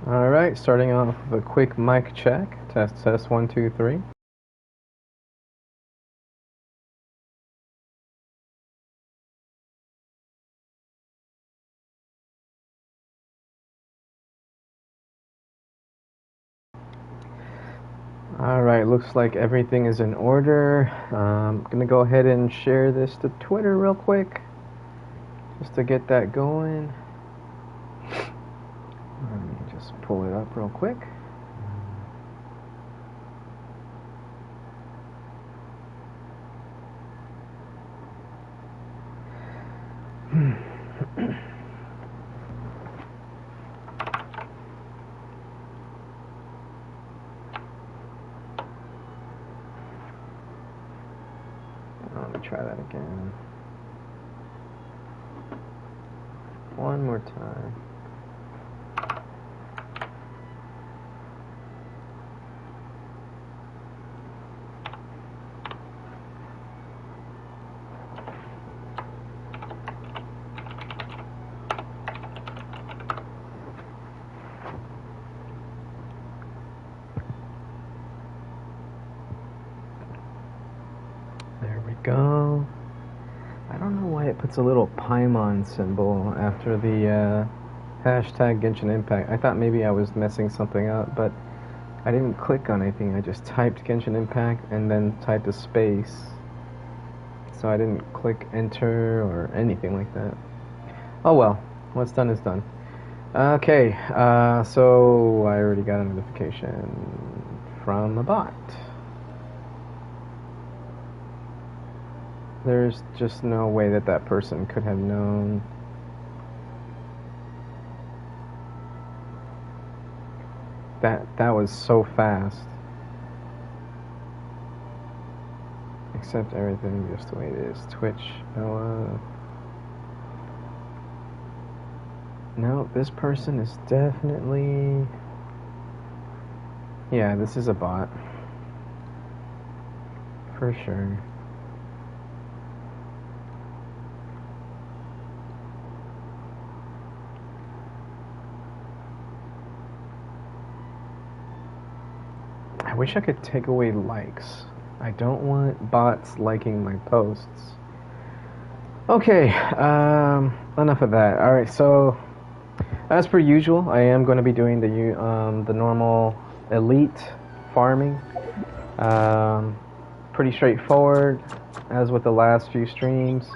Alright, starting off with a quick mic check. Test 1, 2, 3. Alright, looks like everything is in order. I'm gonna go ahead and share this to Twitter real quick, just to get that going. Let me just pull it up real quick. Let me try that again. One more time. There we go. I don't know why it puts a little Paimon symbol after the hashtag Genshin Impact. I thought maybe I was messing something up, but I didn't click on anything. I just typed Genshin Impact and then typed a space. So I didn't click enter or anything like that. Oh well, what's done is done. Okay, so I already got a notification from a bot. There's just no way that that person could have known. That was so fast. Accept everything just the way it is. Twitch, Noah. No, this person is definitely... Yeah, this is a bot. For sure. I wish I could take away likes. I don't want bots liking my posts. Okay, enough of that. Alright, so as per usual, I am going to be doing the normal elite farming. Pretty straightforward, as with the last few streams.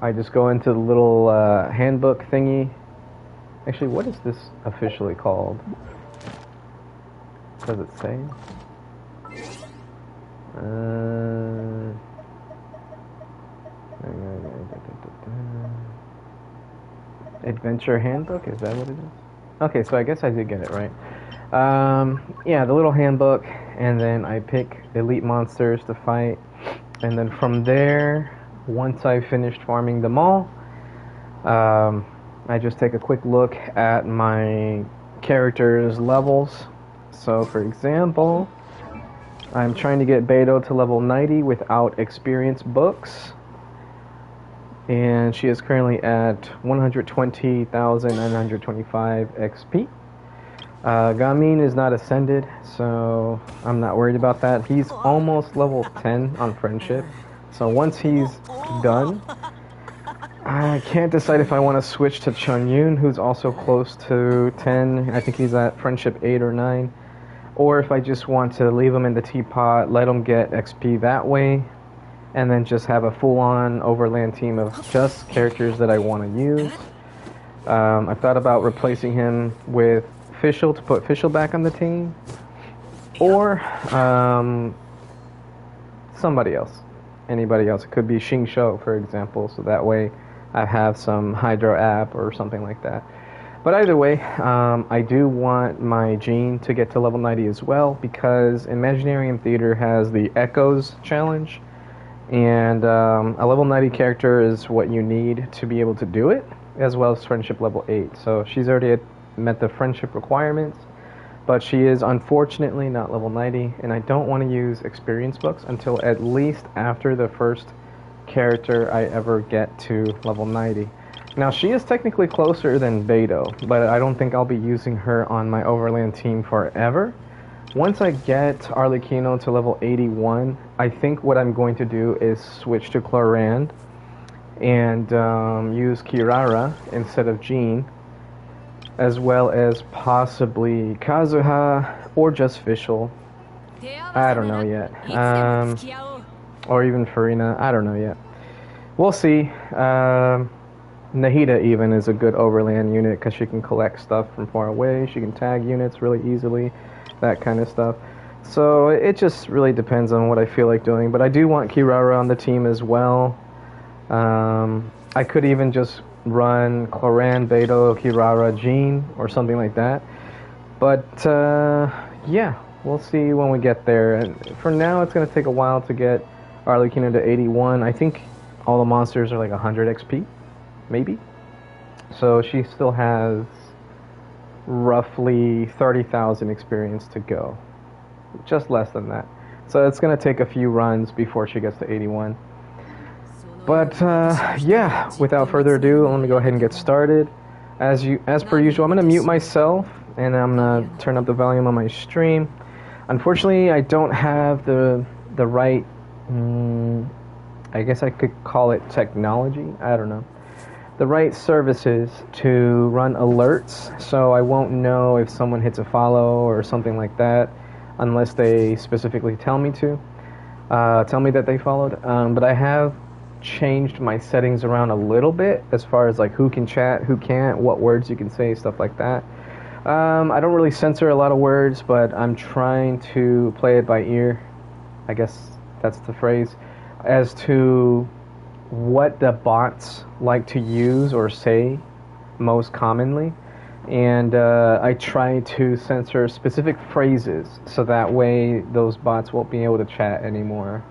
I just go into the little handbook thingy. Actually, what is this officially called? Does it say? Adventure handbook, is that what it is? Okay, so I guess I did get it right. Yeah, the little handbook, and then I pick elite monsters to fight, and then from there, once I've finished farming them all, I just take a quick look at my character's levels. So for example, I'm trying to get Beto to level 90 without experience books. And she is currently at 120,925 XP. Gamin is not ascended, so I'm not worried about that. He's almost level 10 on friendship. So once he's done, I can't decide if I want to switch to Chunyun, who's also close to 10. I think he's at friendship 8 or 9. Or if I just want to leave him in the teapot, let him get XP that way, and then just have a full-on overland team of just characters that I want to use. I thought about replacing him with Fischl to put Fischl back on the team, or somebody else. Anybody else. It could be Xing Shou, for example, so that way I have some Hydro app or something like that. But either way, I do want my Jean to get to level 90 as well, because Imaginarium Theater has the Echoes challenge, and a level 90 character is what you need to be able to do it, as well as friendship level 8. So she's already met the friendship requirements, but she is unfortunately not level 90, and I don't want to use experience books until at least after the first character I ever get to level 90. Now, she is technically closer than Beto, but I don't think I'll be using her on my Overland team forever. Once I get Arlecchino to level 81, I think what I'm going to do is switch to Clorand and use Kirara instead of Jean, as well as possibly Kazuha or just Fischl. I don't know yet. Or even Farina. I don't know yet. We'll see. Nahida even is a good overland unit because she can collect stuff from far away. She can tag units really easily, that kind of stuff. So it just really depends on what I feel like doing. But I do want Kirara on the team as well. I could even just run Clorand, Beto, Kirara, Jean, or something like that. But yeah, we'll see when we get there. And for now, it's going to take a while to get Arlecchino to 81. I think all the monsters are like 100 XP, maybe. So she still has roughly 30,000 experience to go. Just less than that. So it's going to take a few runs before she gets to 81. But yeah, without further ado, let me go ahead and get started. As per usual, I'm going to mute myself and I'm going to turn up the volume on my stream. Unfortunately, I don't have the right, I guess I could call it technology, I don't know, the right services to run alerts, so I won't know if someone hits a follow or something like that unless they specifically tell me that they followed. But I have changed my settings around a little bit as far as like who can chat, who can't, what words you can say, stuff like that. I don't really censor a lot of words, but I'm trying to play it by ear, I guess that's the phrase, as to what the bots like to use or say most commonly. And I try to censor specific phrases so that way those bots won't be able to chat anymore.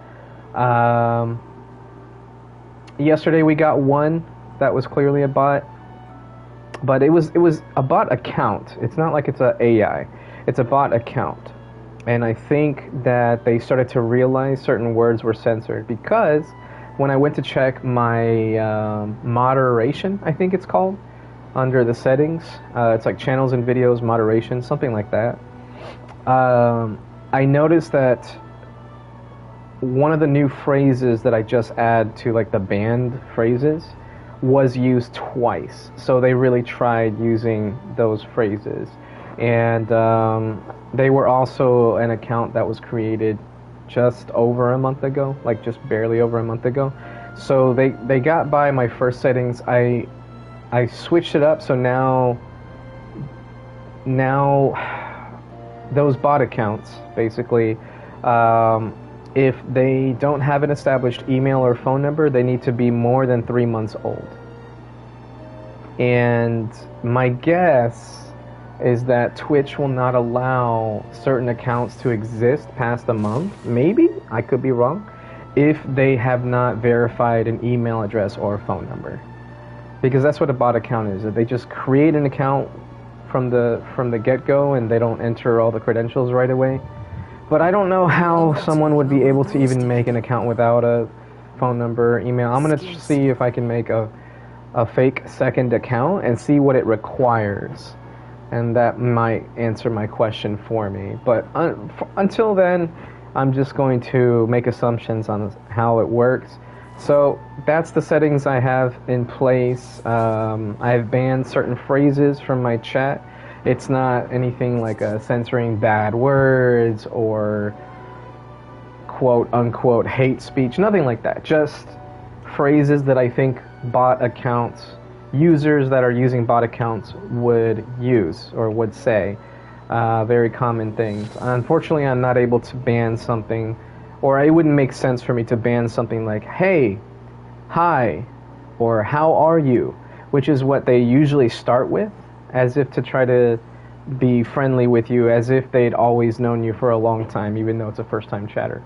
Yesterday we got one that was clearly a bot, but it was a bot account. It's not like it's a AI. It's a bot account. And I think that they started to realize certain words were censored because when I went to check my moderation, I think it's called, under the settings, it's like channels and videos moderation, something like that. I noticed that one of the new phrases that I just add to like the banned phrases was used twice. So they really tried using those phrases. And they were also an account that was created just over a month ago, like just barely over a month ago. So they got by my first settings. I switched it up, so now those bot accounts, basically, if they don't have an established email or phone number, they need to be more than 3 months old. And my guess is that Twitch will not allow certain accounts to exist past a month, maybe, I could be wrong, if they have not verified an email address or a phone number. Because that's what a bot account is. They just create an account from the get-go and they don't enter all the credentials right away. But I don't know how someone would be able to even make an account without a phone number, email. I'm going to see if I can make a fake second account and see what it requires. And that might answer my question for me. But until then, I'm just going to make assumptions on how it works. So that's the settings I have in place. I've banned certain phrases from my chat. It's not anything like censoring bad words or quote-unquote hate speech. Nothing like that. Just phrases that I think bot accounts, users that are using bot accounts would use or would say. Very common things. Unfortunately, I'm not able to ban something, or it wouldn't make sense for me to ban something like, hey, hi, or how are you, which is what they usually start with, as if to try to be friendly with you, as if they'd always known you for a long time, even though it's a first-time chatter.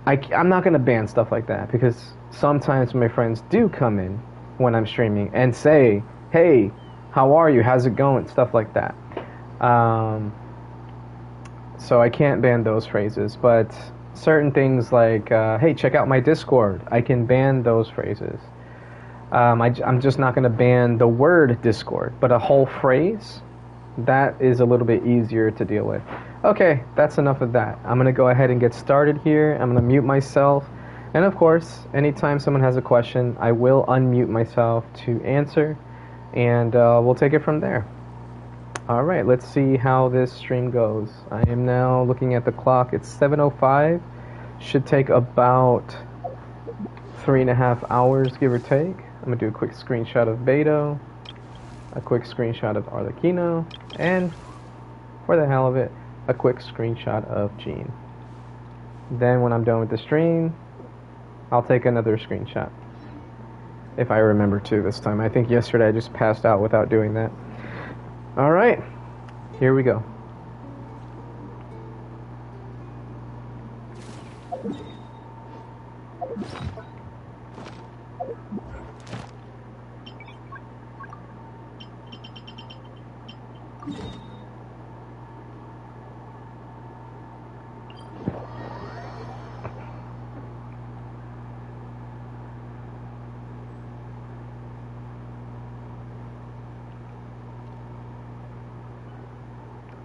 I'm not going to ban stuff like that, because sometimes my friends do come in when I'm streaming and say, hey, how are you, how's it going, stuff like that. So I can't ban those phrases, but certain things like, hey, check out my Discord, I can ban those phrases. I'm just not going to ban the word Discord, but a whole phrase, that is a little bit easier to deal with. Okay, that's enough of that. I'm going to go ahead and get started here. I'm going to mute myself. And of course, anytime someone has a question, I will unmute myself to answer. And we'll take it from there. Alright, let's see how this stream goes. I am now looking at the clock. It's 7:05. Should take about 3.5 hours, give or take. I'm going to do a quick screenshot of Beto, a quick screenshot of Arlecchino, and, for the hell of it, a quick screenshot of Gene. Then when I'm done with the stream, I'll take another screenshot. If I remember to this time. I think yesterday I just passed out without doing that. Alright, here we go.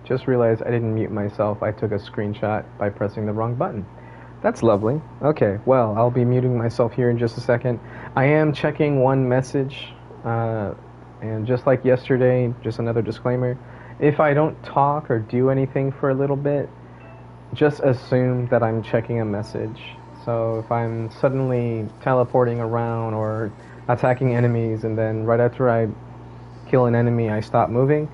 Just realized I didn't mute myself. I took a screenshot by pressing the wrong button. That's lovely. Okay, well, I'll be muting myself here in just a second. I am checking one message, and just like yesterday, just another disclaimer, if I don't talk or do anything for a little bit, just assume that I'm checking a message. So if I'm suddenly teleporting around or attacking enemies, and then right after I kill an enemy, I stop moving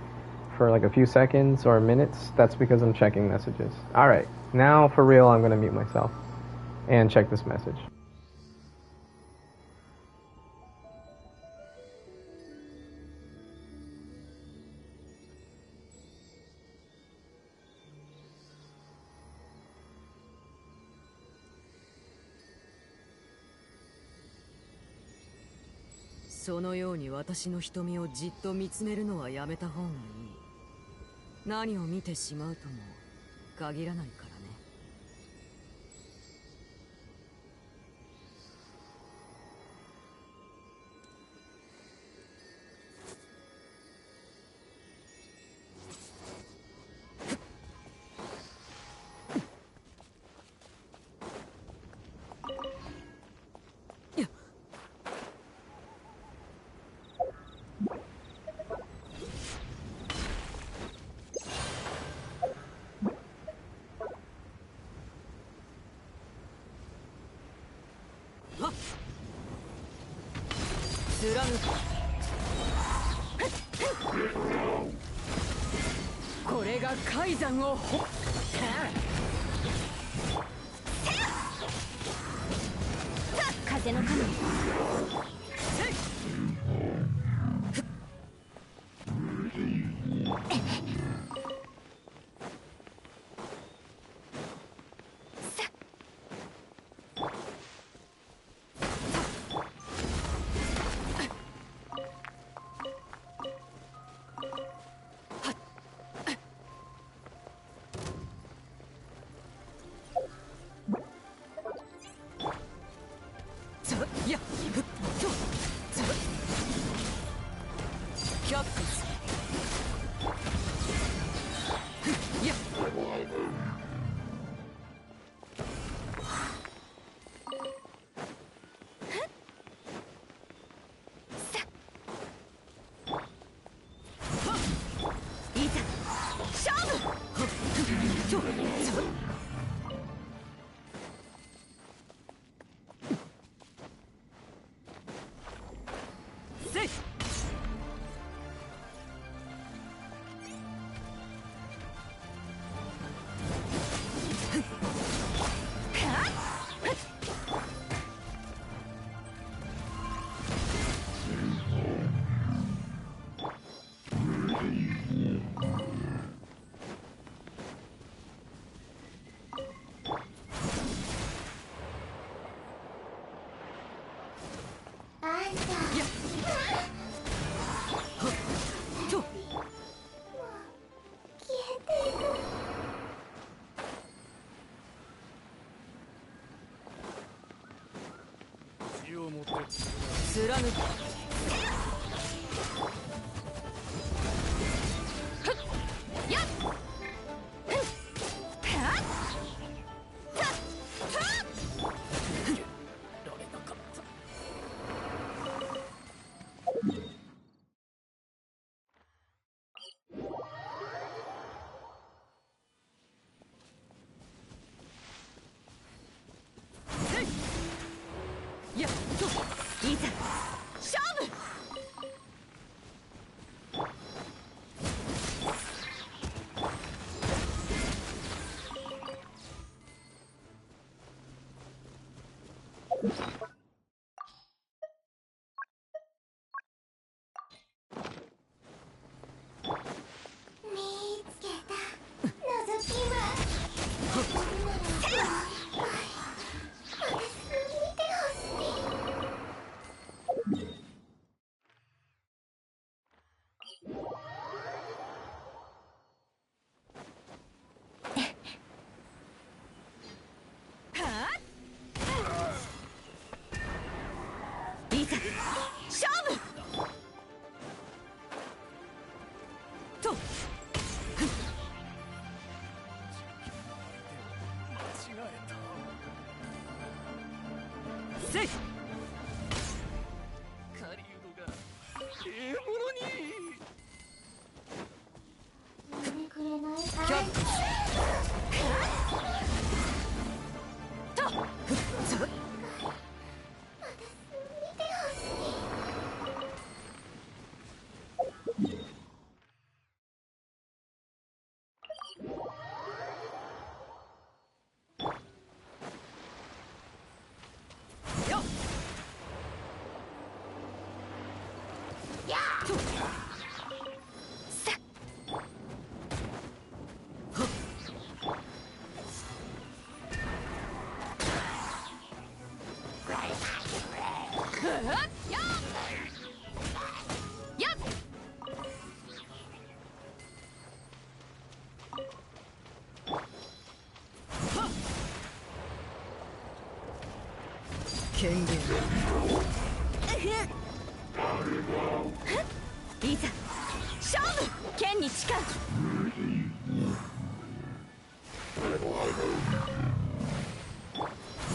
for like a few seconds or minutes, that's because I'm checking messages. Alright, now for real, I'm going to mute myself and check this message.そのように私の瞳をじっと見つめるのはやめた方がいい。何を見てしまうとも限らないからね。これが海山を風の神。貫く。やっ。やっといざ勝負。見つけた。覗きは。いざ勝負と。せい。狩人が獲物に。呼んでくれないかい。キャッと。そっ。よっ。やっ。さっ。はっ。やっ。やっ。はっ。権限。いざ勝負。剣に誓う。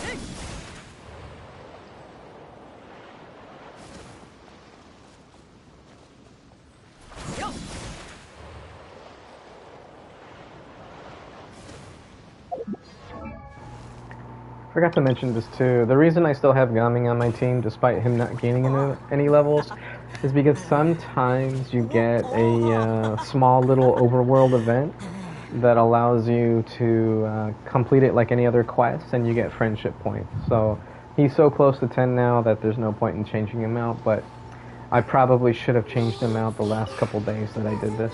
えい。よっ。Forgot to mention this too. The reason I still have Gaming on my team, despite him not gaining any levels, is because sometimes you get a small little overworld event that allows you to complete it like any other quest, and you get friendship points. So he's so close to 10 now that there's no point in changing him out, but I probably should have changed him out the last couple days that I did this.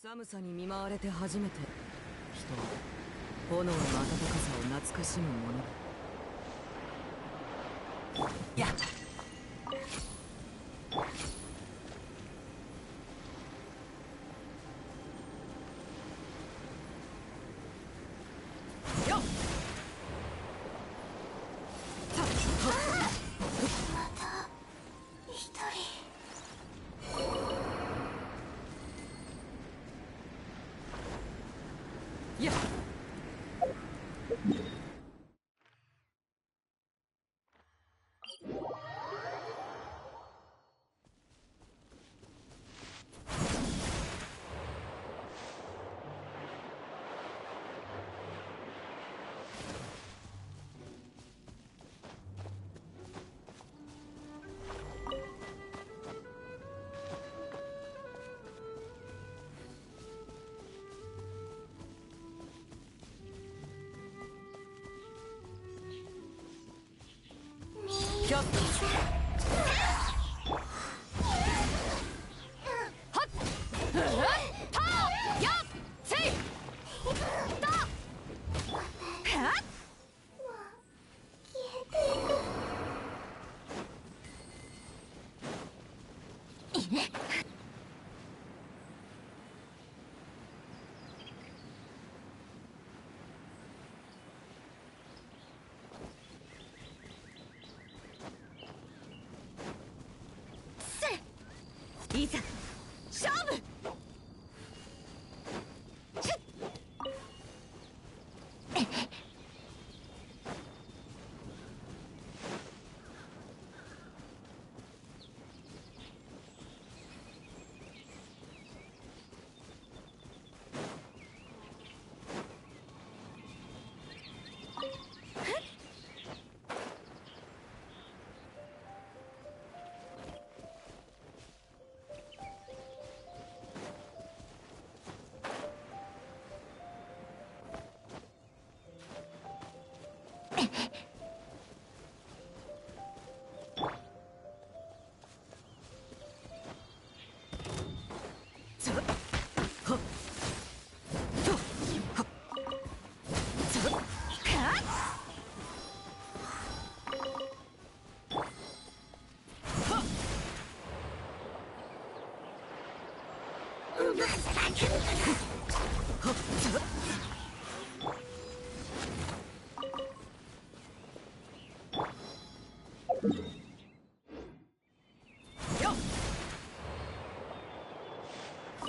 寒さに見舞われて初めて人は炎の温かさを懐かしむものだ。やっキャットいざ勝負。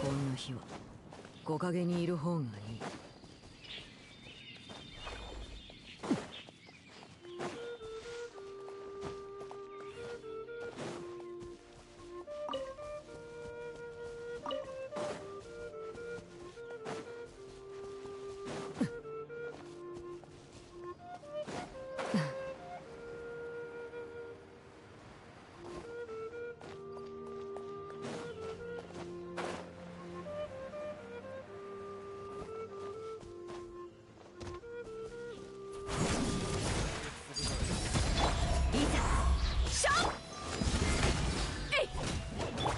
こんな日は木陰にいる方がいい。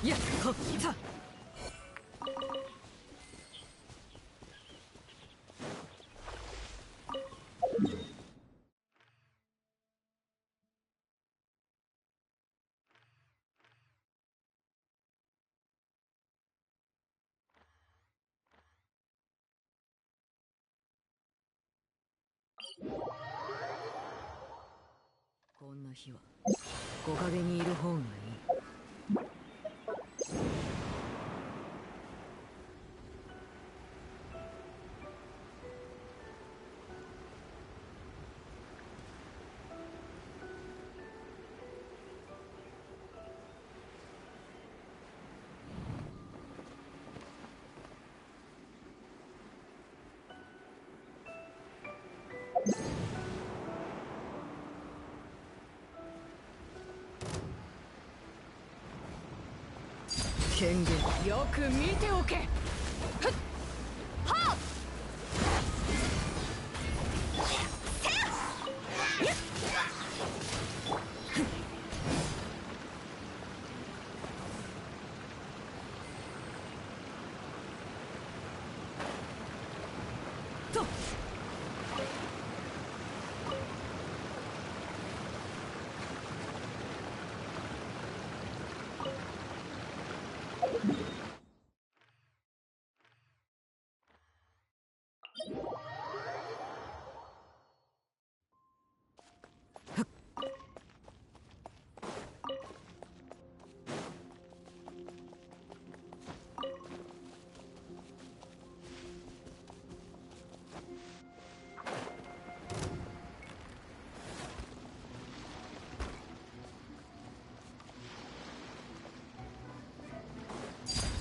やっほっさこんな日は木陰にいる方がいい。権限よく見ておけ。ふっはっ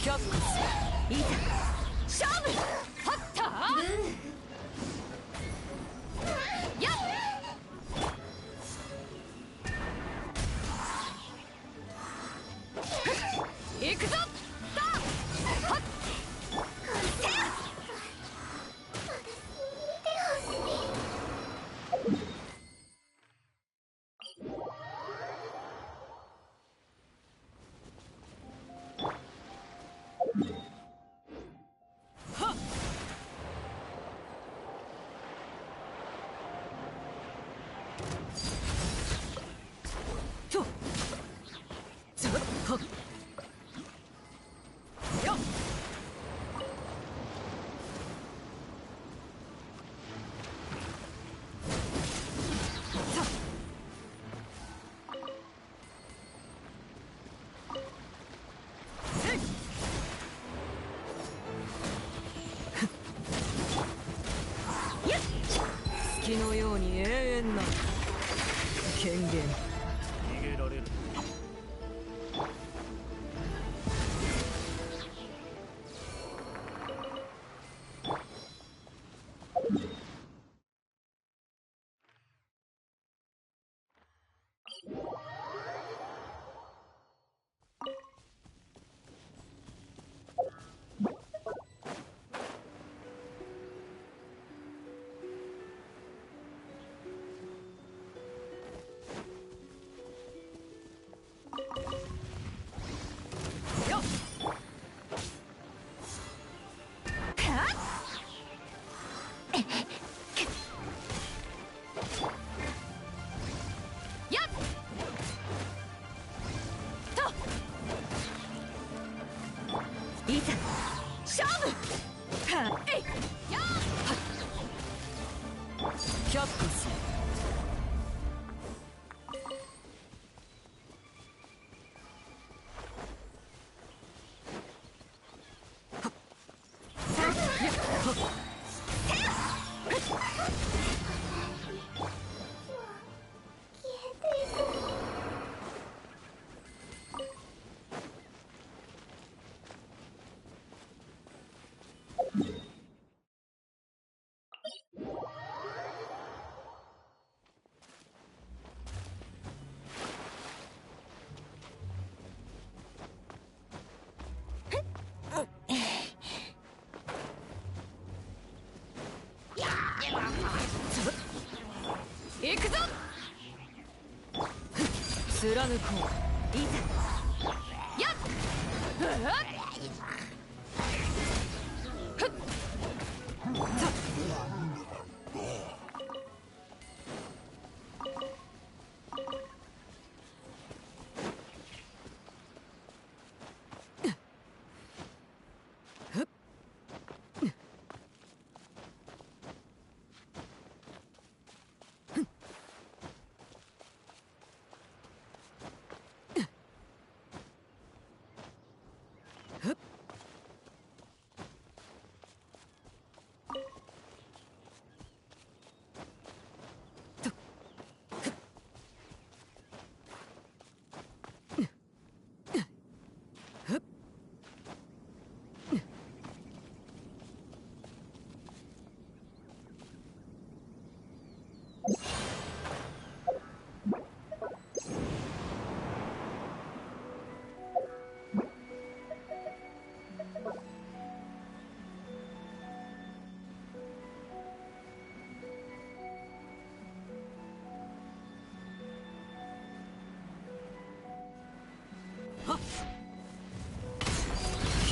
却下いざ勝負。はったやっ行くぞ。はっ月のように永遠な権限。逃げられる。いざ勝負。はっえいやー却下する。行くぞ。貫こう。いざやっ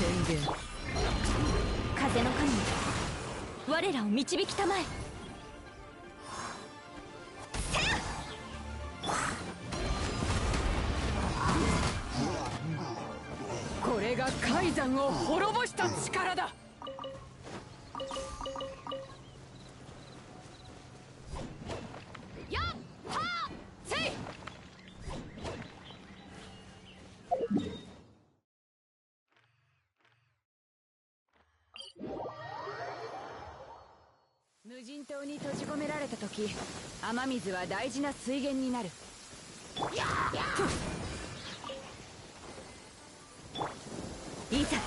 権限。風の神よ、我らを導きたまえ。これが海山を滅ぼした力だ。やっはっせい。無人島に閉じ込められた時、雨水は大事な水源になる。いざ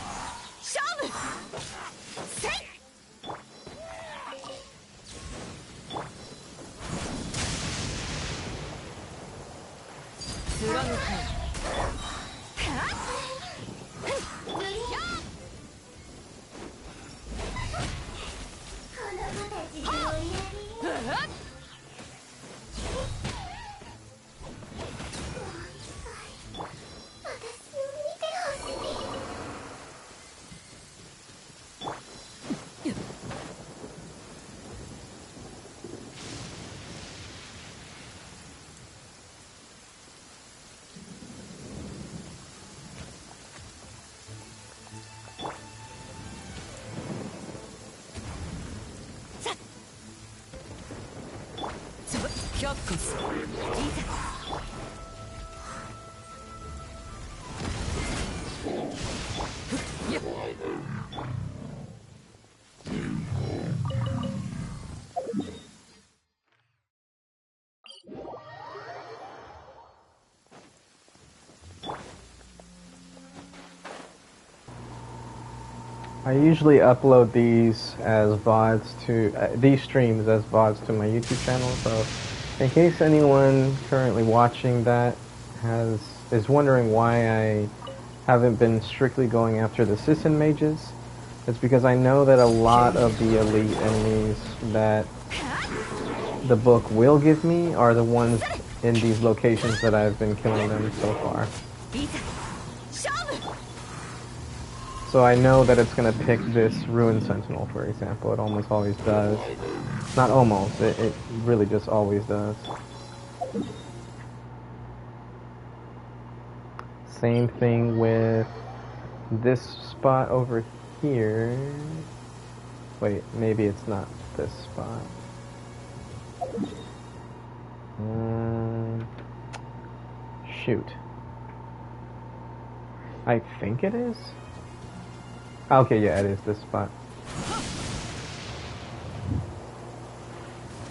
却する。I usually upload these as VODs to these streams as VODs to my YouTube channel. So, in case anyone currently watching that is wondering why I haven't been strictly going after the Sisson mages, it's because I know that a lot of the elite enemies that the book will give me are the ones in these locations that I've been killing them so far. So I know that it's going to pick this Ruined Sentinel, for example. It almost always does. Not almost, it really just always does. Same thing with this spot over here. Wait, maybe it's not this spot. Shoot. I think it is? Okay, yeah, it is this spot.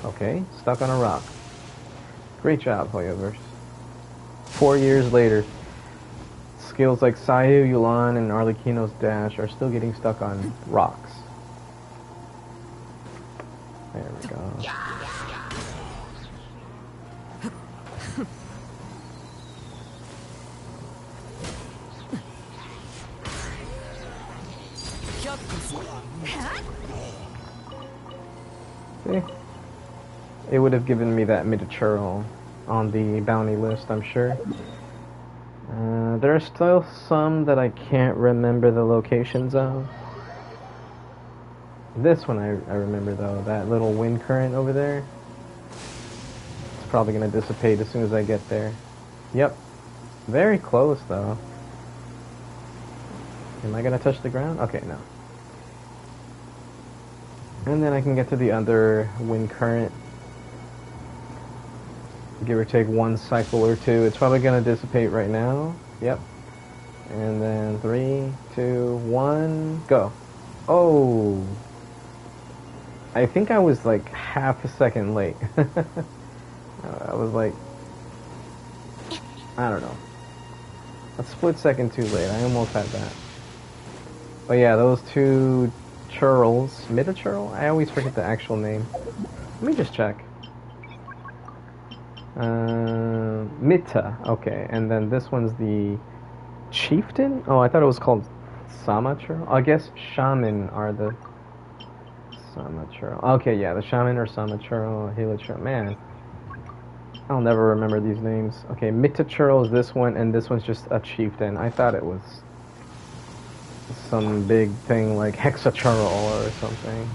Okay, stuck on a rock. Great job, Hoyoverse. 4 years later, skills like Sayu, Yulan, and Arlecchino's dash are still getting stuck on rocks. There we go. See? It would have given me that mid-churl on the bounty list, I'm sure. There are still some that I can't remember the locations of. This one I remember though, that little wind current over there. It's probably going to dissipate as soon as I get there. Yep. Very close though. Am I going to touch the ground? Okay, no. And then I can get to the other wind current. Give or take 1 cycle or 2. It's probably going to dissipate right now. Yep. And then 3, 2, 1, go. Oh. I think I was like half a second late. I was like, I don't know. A split second too late. I almost had that. But yeah, those two churls. Mid-churl? I always forget the actual name. Let me just check. Mita. Okay, and then this one's the chieftain? Oh, I thought it was called Samachurl. I guess shaman are the Samachurl. Okay, yeah, the shaman or Samachurl, Hilachurl. Man, I'll never remember these names. Okay, Mitachurl is this one, and this one's just a chieftain. I thought it was some big thing like Hexachurl or something.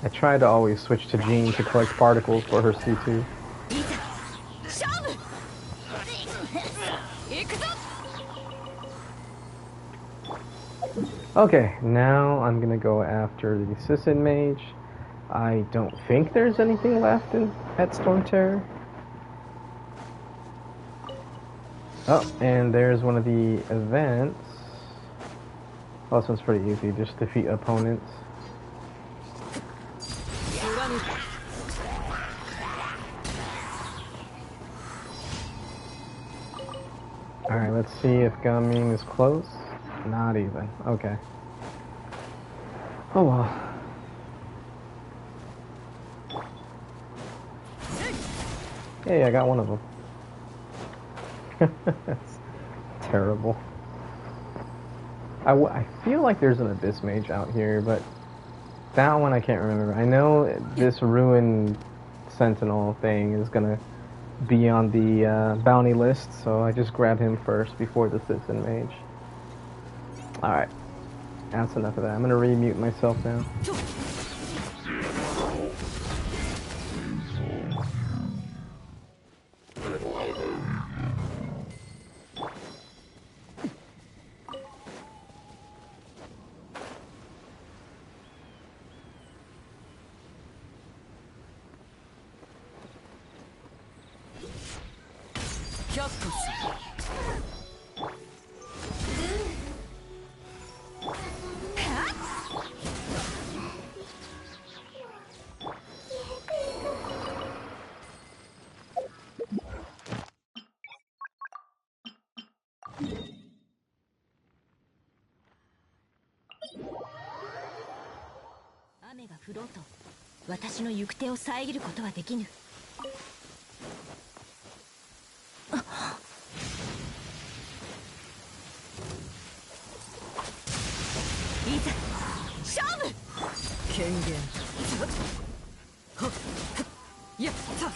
I try to always switch to Jean to collect particles for her C2. Okay, now I'm gonna go after the Sisson Mage. I don't think there's anything left at Storm Terror. Oh, and there's one of the events. Well, this one's pretty easy, just defeat opponents. Alright, let's see if Gaming is close. Not even. Okay. Oh well. Hey, I got one of them. That's terrible. I feel like there's an Abyss Mage out here, but that one I can't remember. I know this Ruined Sentinel thing is gonna be on the bounty list, so I just grabbed him first before the Sisson Mage. Alright, that's enough of that. I'm gonna remute myself now. 却下する。雨が降ろうと私の行く手を遮ることはできぬ。いざ勝負。権限はっやった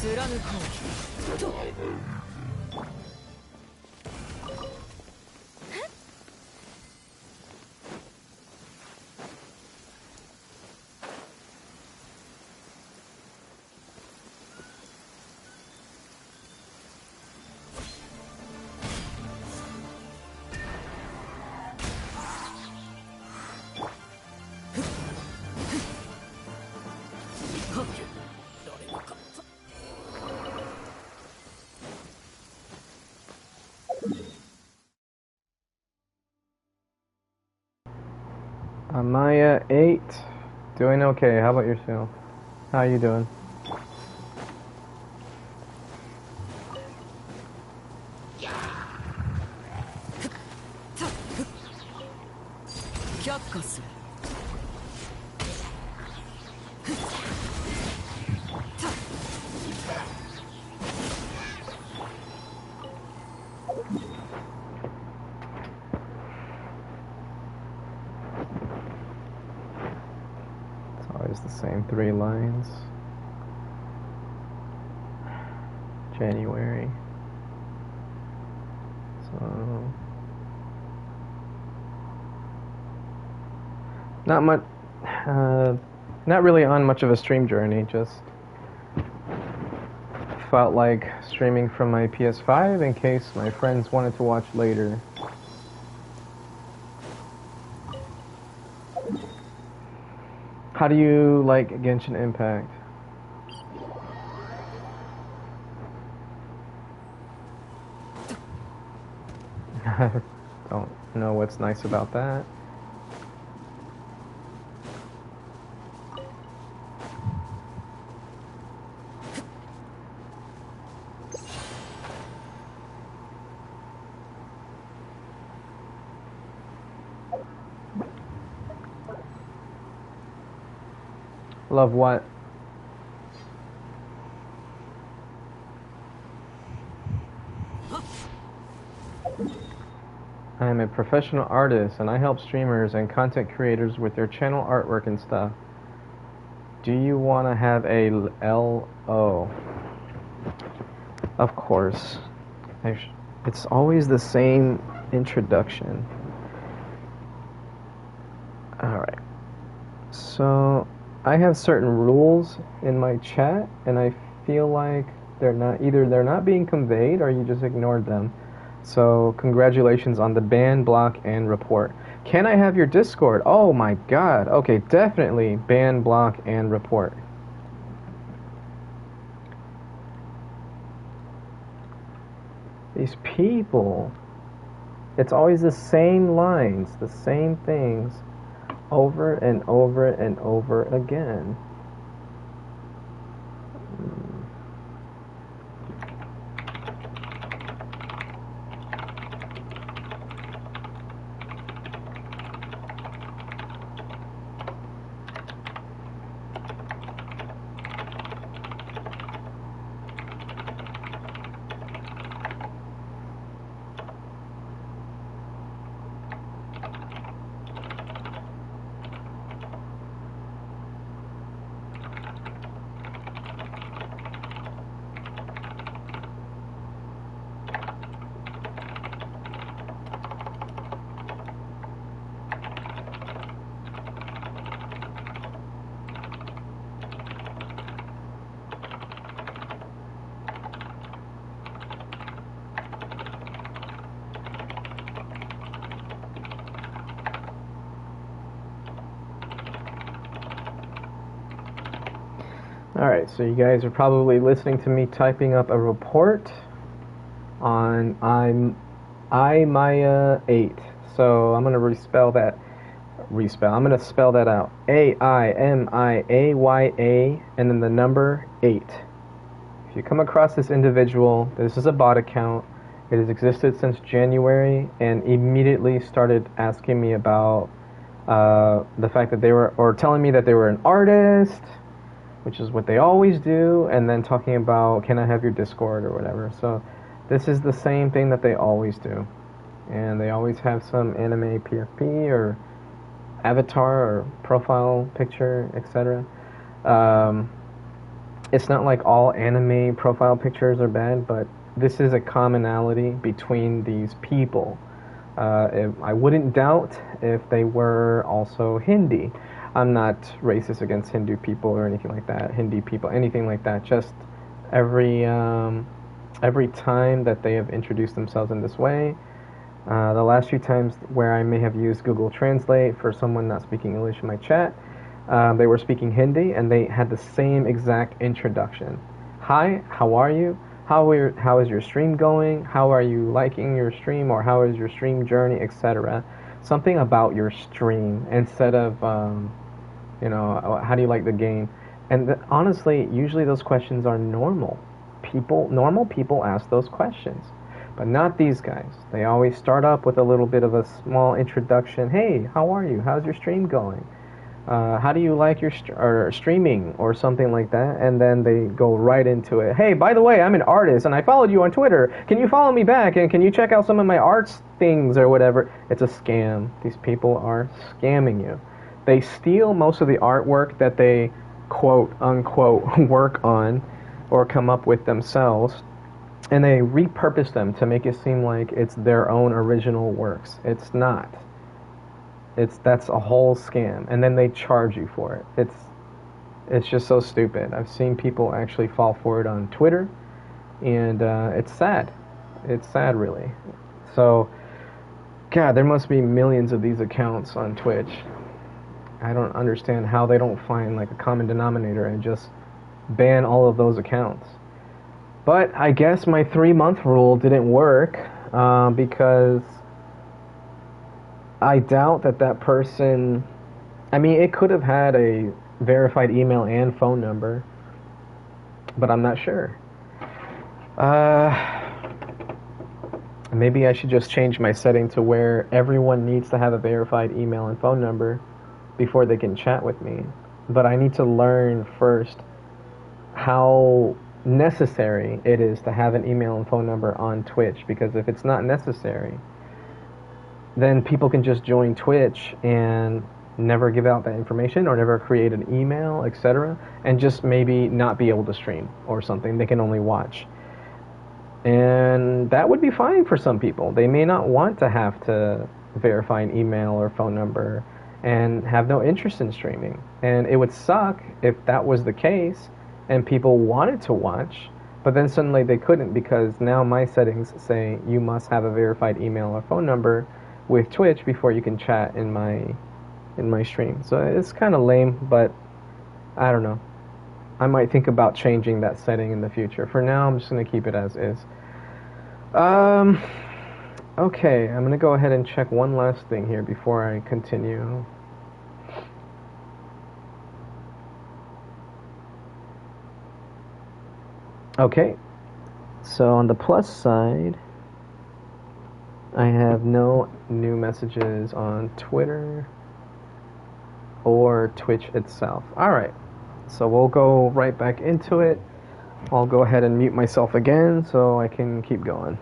貫こうと。Maya 8, doing okay. How about yourself? How you doing? Always the same 3 lines. January. So not much. Not really on much of a stream journey. Just felt like streaming from my PS5 in case my friends wanted to watch later. How do you like Genshin Impact? Don't know what's nice about that. Love what? I am a professional artist and I help streamers and content creators with their channel artwork and stuff. Do you want to have a LO? Of course. It's always the same introduction. Alright. So I have certain rules in my chat and I feel like they're not being conveyed or you just ignored them. So congratulations on the ban, block, and report. Can I have your Discord? Oh my god. Okay, definitely ban, block, and report. These people, it's always the same lines, the same things, over and over and over again. Alright, so you guys are probably listening to me typing up a report on IMAYA 8. So I'm going to spell that out. AIMIAYA and then the number 8. If you come across this individual, this is a bot account. It has existed since January and immediately started asking me about the fact that they were, or telling me that they were an artist, which is what they always do, and then talking about, can I have your Discord or whatever. So this is the same thing that they always do. And they always have some anime PFP or avatar or profile picture, etc. It's not like all anime profile pictures are bad, but this is a commonality between these people. I wouldn't doubt if they were also Hindi. I'm not racist against Hindu people or anything like that, Hindi people, anything like that. Just every time that they have introduced themselves in this way, the last few times where I may have used Google Translate for someone not speaking English in my chat, they were speaking Hindi and they had the same exact introduction. Hi, how are you? How is your stream going? How are you liking your stream, or how is your stream journey, etc. Something about your stream instead of how do you like the game? And honestly, usually those questions are normal. Normal people ask those questions, but not these guys. They always start up with a little bit of a small introduction. Hey, how are you? How's your stream going? How do you like your streaming or something like that? And then they go right into it. Hey, by the way, I'm an artist and I followed you on Twitter. Can you follow me back? And can you check out some of my arts things or whatever? It's a scam. These people are scamming you. They steal most of the artwork that they quote unquote work on or come up with themselves, and they repurpose them to make it seem like it's their own original works. It's not. That's a whole scam, and then they charge you for it. It's just so stupid. I've seen people actually fall for it on Twitter, and it's sad. It's sad, really. So, God, there must be millions of these accounts on Twitch. I don't understand how they don't find like a common denominator and just ban all of those accounts. But I guess my 3-month rule didn't work because I doubt that person, I mean, it could have had a verified email and phone number, but I'm not sure. Maybe I should just change my setting to where everyone needs to have a verified email and phone number before they can chat with me. But I need to learn first how necessary it is to have an email and phone number on Twitch, because if it's not necessary, then people can just join Twitch and never give out that information or never create an email, etc., and just maybe not be able to stream or something. They can only watch. And that would be fine for some people. They may not want to have to verify an email or phone number and have no interest in streaming. And it would suck if that was the case and people wanted to watch, but then suddenly they couldn't because now my settings say you must have a verified email or phone number with Twitch before you can chat in my stream. So it's kind of lame, but I don't know. I might think about changing that setting in the future. For now, I'm just going to keep it as is. Um, okay, I'm gonna go ahead and check one last thing here before I continue. Okay, so on the plus side, I have no new messages on Twitter or Twitch itself. Alright, so we'll go right back into it. I'll go ahead and mute myself again so I can keep going.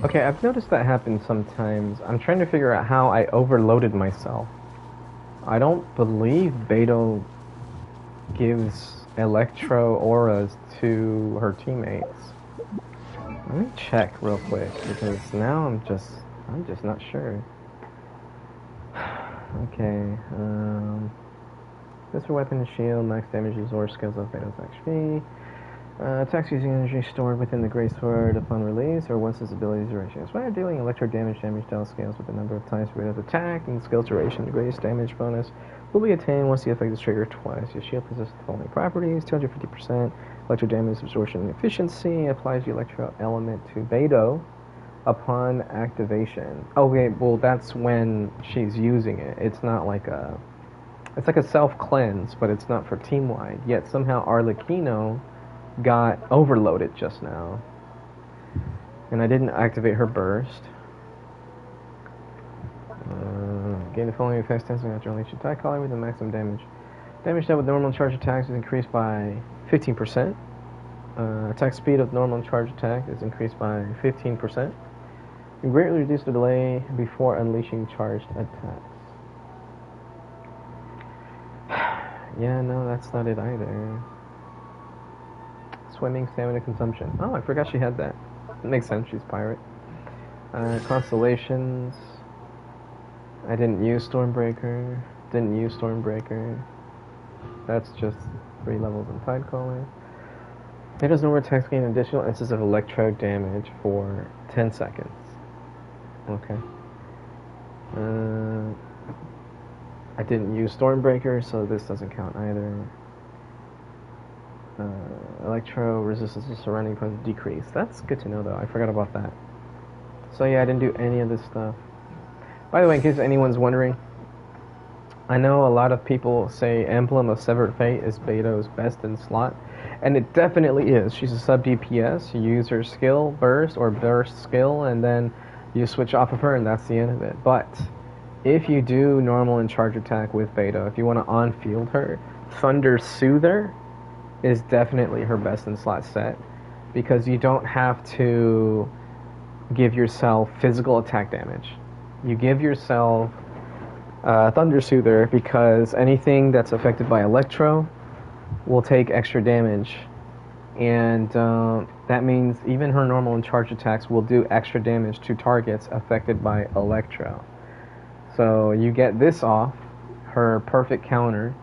Okay, I've noticed that happen sometimes. I'm trying to figure out how I overloaded myself. I don't believe Beto gives Electro auras to her teammates. Let me check real quick because now I'm just not sure. Okay, this weapon and shield, max damage resource skills of Beto's XP. Attacks using energy stored within the Grey Sword upon release, or once its abilities duration. When dealing electro damage dial scales with the number of times Beto's attack, and the skill's duration, the greatest damage bonus will be attained once the effect is triggered twice. Your shield possesses the following properties: 250% electro damage absorption efficiency, applies the electro element to Beto upon activation. Okay, well that's when she's using it. It's not like a... It's like a self-cleanse, but it's not for team-wide. Yet somehow Arlecchino got overloaded just now. And I didn't activate her burst. Gain the following effects testing after unleashing attack collar with the maximum damage. Damage dealt with normal charge attacks is increased by 15%. Attack speed of normal charge attack is increased by 15%. You greatly reduce the delay before unleashing charged attacks. Yeah, no, that's not it either. Swimming, stamina consumption. Oh, I forgot she had that. It makes sense, she's pirate. Constellations. I didn't use Stormbreaker. Didn't use Stormbreaker. That's just 3 levels in Tidecaller. It does no more attacks gain additional instances of electro damage for 10 seconds. Okay. I didn't use Stormbreaker, so this doesn't count either. Electro resistance to surrounding opponents decrease. That's good to know, though. I forgot about that. So yeah, I didn't do any of this stuff. By the way, in case anyone's wondering, I know a lot of people say Emblem of Severed Fate is Beto's best in slot, and it definitely is. She's a sub DPS. You use her skill, burst, or burst skill, and then you switch off of her, and that's the end of it. But if you do normal and charge attack with Beto, if you want to on-field her, Thunder Soother is definitely her best in slot set, because you don't have to give yourself physical attack damage. You give yourself Thunder Soother because anything that's affected by Electro will take extra damage, and that means even her normal and charge attacks will do extra damage to targets affected by Electro. So you get this off, her perfect counter,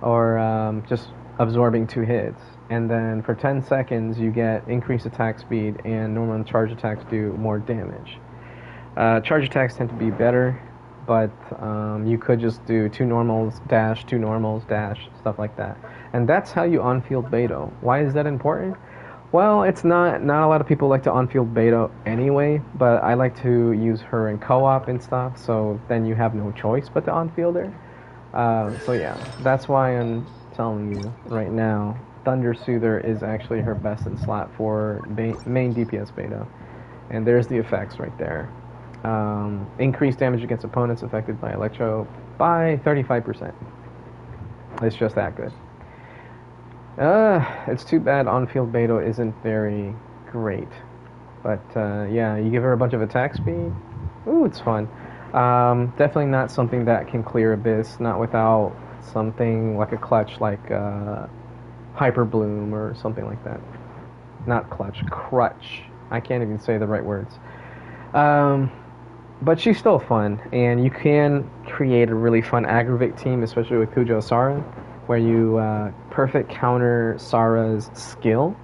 or just absorbing 2 hits, and then for 10 seconds you get increased attack speed, and normal and charge attacks do more damage. Charge attacks tend to be better, but you could just do 2 normals, dash, 2 normals, dash, stuff like that. And that's how you on-field Beto. Why is that important? Well, it's not a lot of people like to on-field beta anyway, but I like to use her in co-op and stuff, so then you have no choice but to on-field her. So yeah, that's why I'm telling you right now, Thunder Soother is actually her best in slot for main DPS beta. And there's the effects right there. Increased damage against opponents affected by Electro by 35%. It's just that good. It's too bad on-field beta isn't very great. But yeah, you give her a bunch of attack speed. Ooh, it's fun. Definitely not something that can clear Abyss, not without something like a clutch like Hyper Bloom or something like that. Not clutch, crutch. I can't even say the right words. But she's still fun, and you can create a really fun aggravate team, especially with Kujo Sara, where you perfect counter Sara's skill,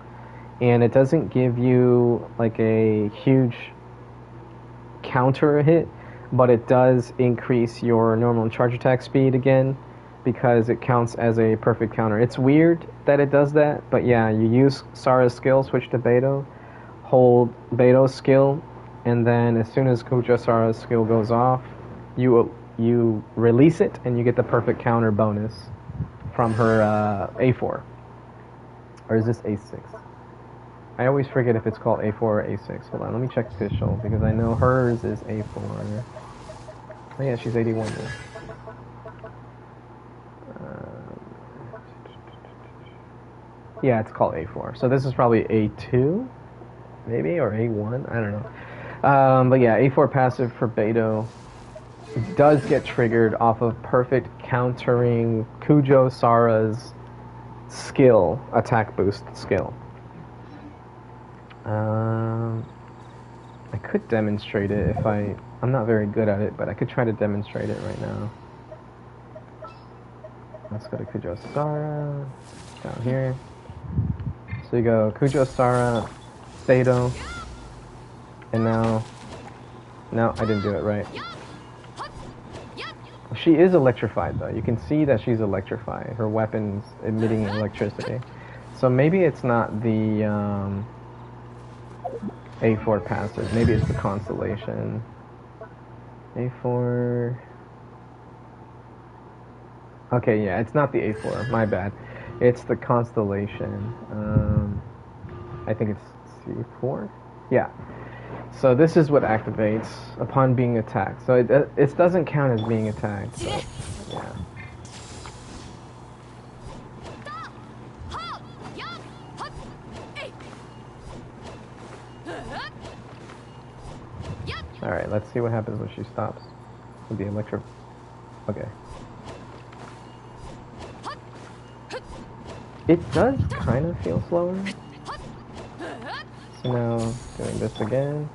and it doesn't give you like a huge counter hit, but it does increase your normal charge attack speed again, because it counts as a perfect counter. It's weird that it does that, but yeah, you use Sara's skill, switch to Beto, hold Beto's skill, and then as soon as Kujo Sara's skill goes off, you release it, and you get the perfect counter bonus from her A4. Or is this A6? I always forget if it's called A4 or A6. Hold on, let me check official, because I know hers is A4. Oh yeah, she's 81 now. Yeah, it's called A4. So this is probably A2, maybe, or A1. I don't know. But yeah, A4 passive for Beto does get triggered off of perfect countering Kujo Sara's skill, attack boost skill. I could demonstrate it if I'm not very good at it, but I could try to demonstrate it right now. Let's go to Kujo Sara, down here. So you go Kujo Sara, Beto, and now I didn't do it right. She is electrified though. You can see that she's electrified. Her weapon's emitting electricity. So maybe it's not the A4 passive. Maybe it's the Constellation. A4. Okay, yeah, it's not the A4. My bad. It's the Constellation. I think it's C4? Yeah. So this is what activates upon being attacked. So it doesn't count as being attacked. So, yeah. Alright, let's see what happens when she stops with the electro. Okay. It does kind of feel slower. So now, doing this again.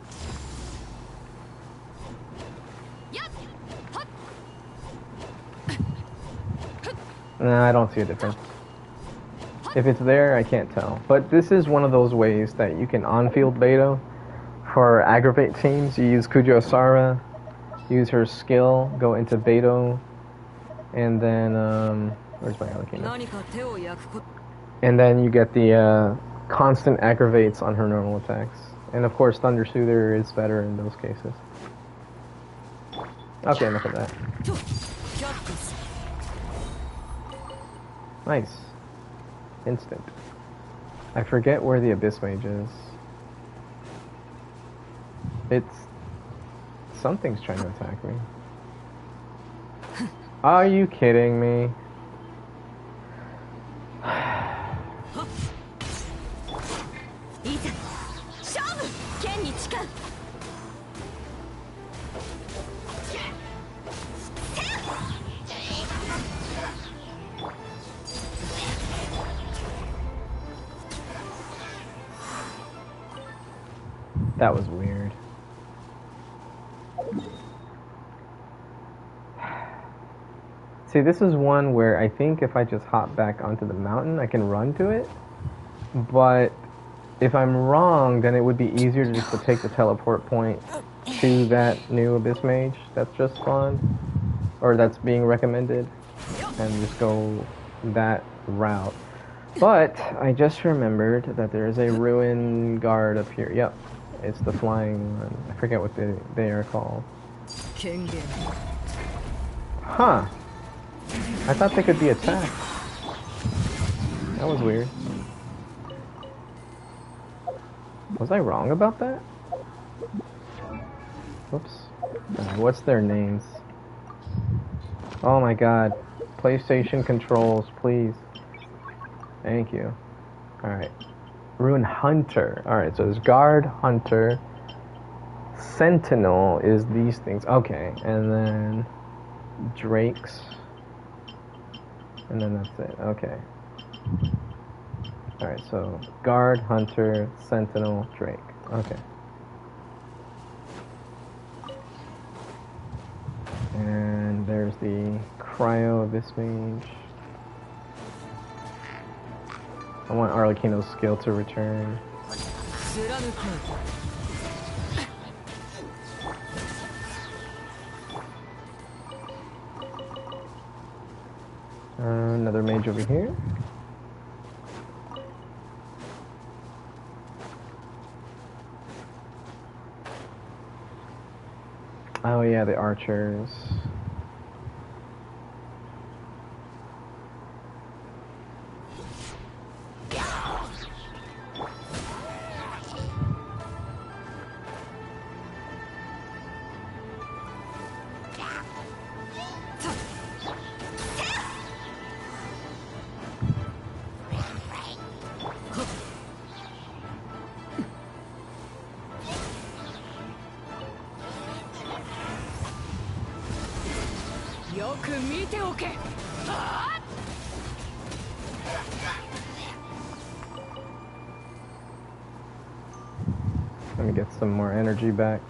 Nah, I don't see a difference. If it's there, I can't tell. But this is one of those ways that you can on-field Beto for aggravate teams. You use Kujo Sara, use her skill, go into Beto, and then, where's my Alakina? And then you get the constant aggravates on her normal attacks. And of course, Thunder Soother is better in those cases. Okay, enough of that. Nice. Instant. I forget where the Abyss Mage is. Something's trying to attack me. Are you kidding me? That was weird. See, this is one where I think if I just hop back onto the mountain, I can run to it. But if I'm wrong, then it would be easier to just to take the teleport point to that new Abyss Mage that's just spawned, or that's being recommended, and just go that route. But I just remembered that there is a ruin guard up here. Yep, it's the flying one. I forget what they are called. Huh. I thought they could be attacked. That was weird. Was I wrong about that? Whoops. What's their names? Oh my god. PlayStation controls, please. Thank you. Alright. Ruin Hunter. Alright, so there's Guard, Hunter. Sentinel is these things. Okay, and then Drakes. And then that's it. Okay. Alright, so Guard, Hunter, Sentinel, Drake. Okay. And there's the Cryo Abyss Mage. I want Arlecchino's skill to return. Another mage over here. Oh yeah, the archers. Let me get some more energy back.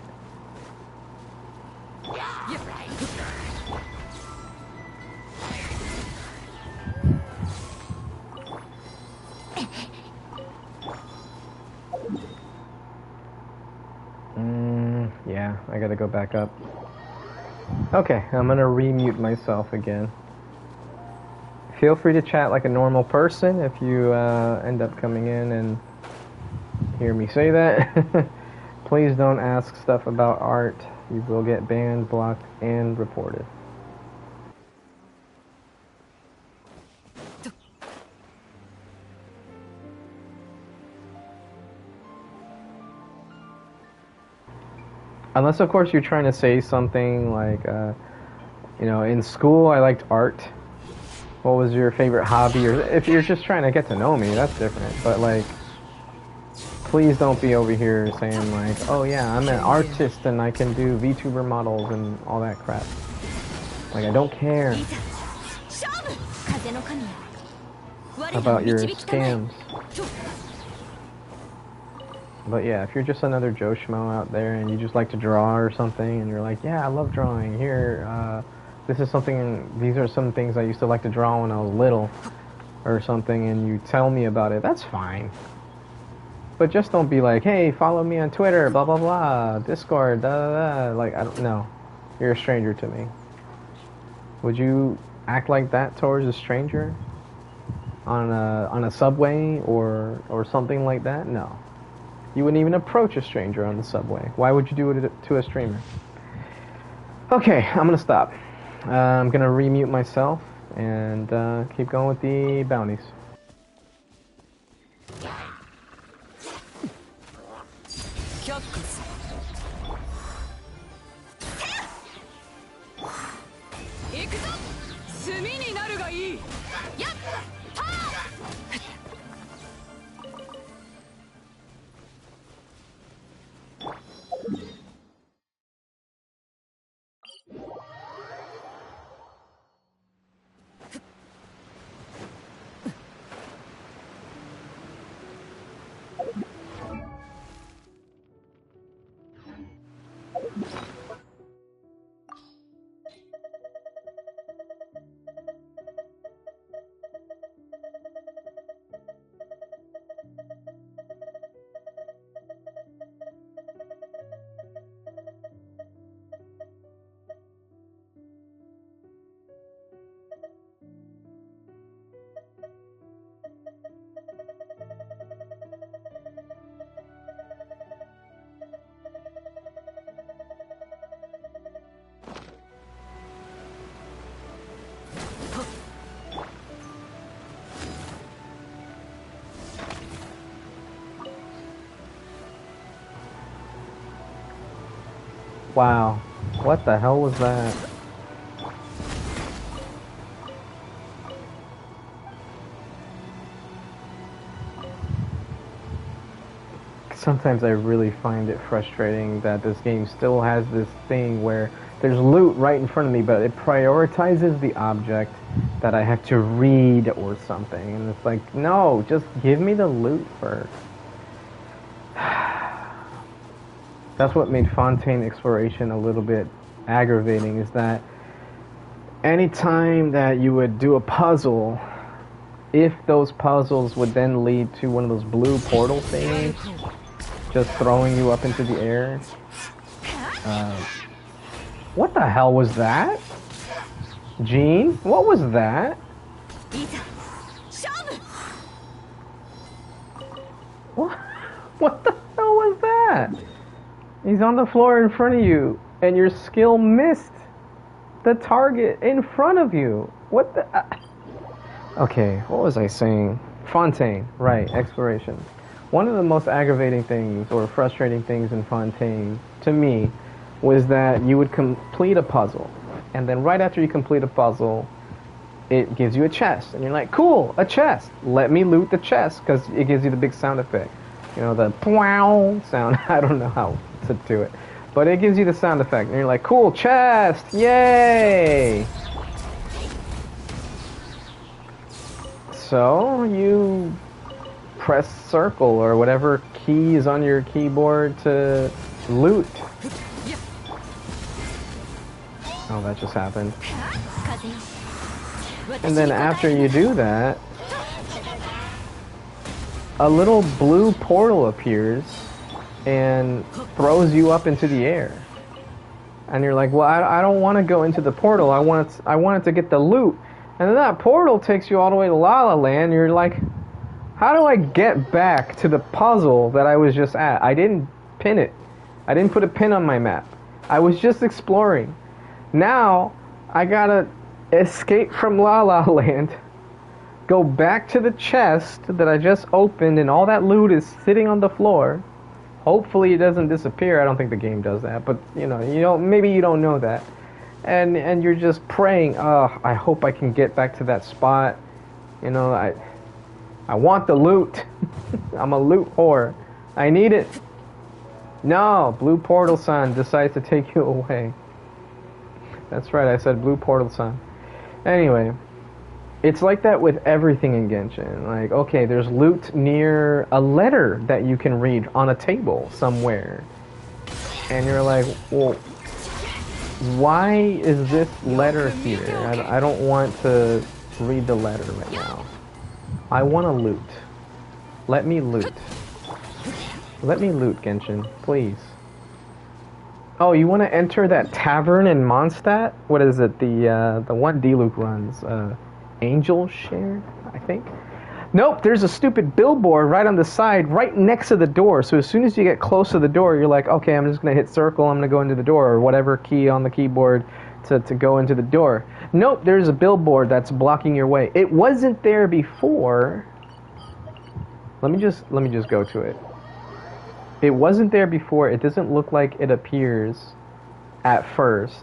Yeah, I gotta go back up. Okay, I'm gonna remute myself again. Feel free to chat like a normal person if you end up coming in and hear me say that. Please don't ask stuff about art. You will get banned, blocked, and reported. Unless, of course, you're trying to say something like, you know, in school I liked art. What was your favorite hobby? Or if you're just trying to get to know me, that's different. But, like, please don't be over here saying, like, oh yeah, I'm an artist and I can do VTuber models and all that crap. Like, I don't care about your scams. But yeah, if you're just another Joe Schmo out there and you just like to draw or something and you're like, yeah, I love drawing. Here, this is something, these are some things I used to like to draw when I was little or something, and you tell me about it, that's fine. But just don't be like, hey, follow me on Twitter, blah, blah, blah, Discord, da, da, da. Like, I don't know. You're a stranger to me. Would you act like that towards a stranger? On a subway or something like that? No. You wouldn't even approach a stranger on the subway. Why would you do it to a streamer? Okay, I'm gonna stop. I'm gonna remute myself and keep going with the bounties. Wow. What the hell was that? Sometimes I really find it frustrating that this game still has this thing where there's loot right in front of me, but it prioritizes the object that I have to read or something. And it's like, no, just give me the loot first. That's what made Fontaine exploration a little bit aggravating, is that anytime that you would do a puzzle, if those puzzles would then lead to one of those blue portal things, just throwing you up into the air. What the hell was that? Gene? What was that? What the hell was that? He's on the floor in front of you, and your skill missed the target in front of you. What the... Okay, what was I saying? Fontaine, right, exploration. One of the most aggravating things or frustrating things in Fontaine, to me, was that you would complete a puzzle, and then right after you complete a puzzle, it gives you a chest, and you're like, cool, a chest. Let me loot the chest, because it gives you the big sound effect. You know, the pow sound. I don't know how to do it, but it gives you the sound effect, and you're like, cool, chest, yay! So you press circle or whatever key is on your keyboard to loot. Oh, that just happened. And then after you do that, a little blue portal appears and throws you up into the air. And you're like, well, I don't want to go into the portal. I wanted to get the loot. And then that portal takes you all the way to La La Land. You're like, how do I get back to the puzzle that I was just at? I didn't pin it. I didn't put a pin on my map. I was just exploring. Now, I gotta escape from La La Land, go back to the chest that I just opened, and all that loot is sitting on the floor. Hopefully it doesn't disappear. I don't think the game does that, but maybe you don't know that. And you're just praying, oh, I hope I can get back to that spot. I want the loot. I'm a loot whore. I need it. No, Blue Portal Sun decides to take you away. That's right, I said Blue Portal Sun. Anyway, it's like that with everything in Genshin. Like, okay, there's loot near a letter that you can read on a table somewhere. And you're like, well, why is this letter here? I don't want to read the letter right now. I want to loot. Let me loot. Let me loot, Genshin, please. Oh, you want to enter that tavern in Mondstadt? What is it? The one D-Luke runs. Angel Share, I think? Nope, there's a stupid billboard right on the side, right next to the door. So as soon as you get close to the door, you're like, okay, I'm just going to hit circle, I'm going to go into the door, or whatever key on the keyboard to go into the door. Nope, there's a billboard that's blocking your way. It wasn't there before. Let me just go to it. It wasn't there before. It doesn't look like it appears at first.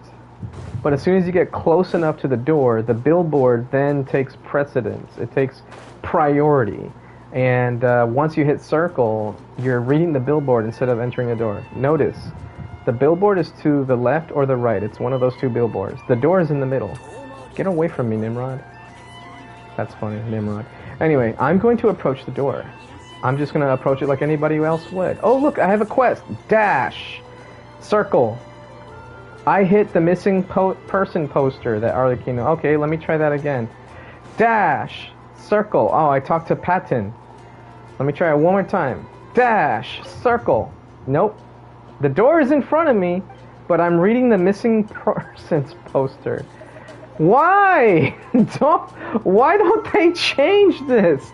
But as soon as you get close enough to the door, the billboard then takes precedence. It takes priority. And once you hit circle, you're reading the billboard instead of entering the door. Notice, the billboard is to the left or the right. It's one of those two billboards. The door is in the middle. Get away from me, Nimrod. That's funny, Nimrod. Anyway, I'm going to approach the door. I'm just going to approach it like anybody else would. Oh, look, I have a quest. Dash. Circle. I hit the missing person poster that Arlecchino. Okay, let me try that again. Dash. Circle. Oh, I talked to Patton. Let me try it one more time. Dash. Circle. Nope. The door is in front of me, but I'm reading the missing persons poster. Why? Why don't they change this?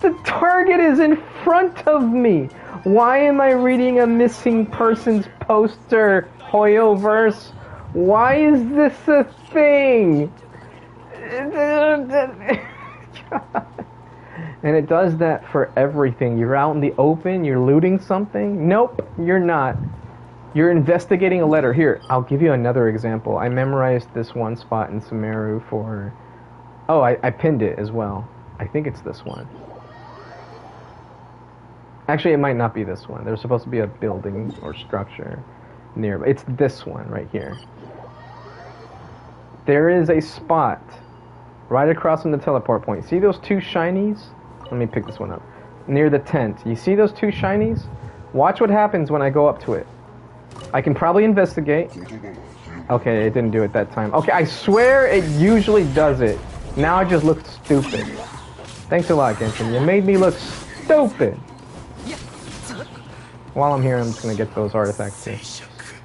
The target is in front of me. Why am I reading a missing persons poster, Hoyoverse? Why is this a thing? And it does that for everything. You're out in the open, you're looting something. Nope, you're not. You're investigating a letter. Here, I'll give you another example. I memorized this one spot in Sumeru for... Oh, I pinned it as well. I think it's this one. Actually, it might not be this one. There's supposed to be a building or structure near. It's this one right here. There is a spot right across from the teleport point. See those two shinies? Let me pick this one up. Near the tent. You see those two shinies? Watch what happens when I go up to it. I can probably investigate. Okay, it didn't do it that time. Okay, I swear it usually does it. Now I just look stupid. Thanks a lot, Genshin. You made me look stupid. While I'm here, I'm just gonna get those artifacts too.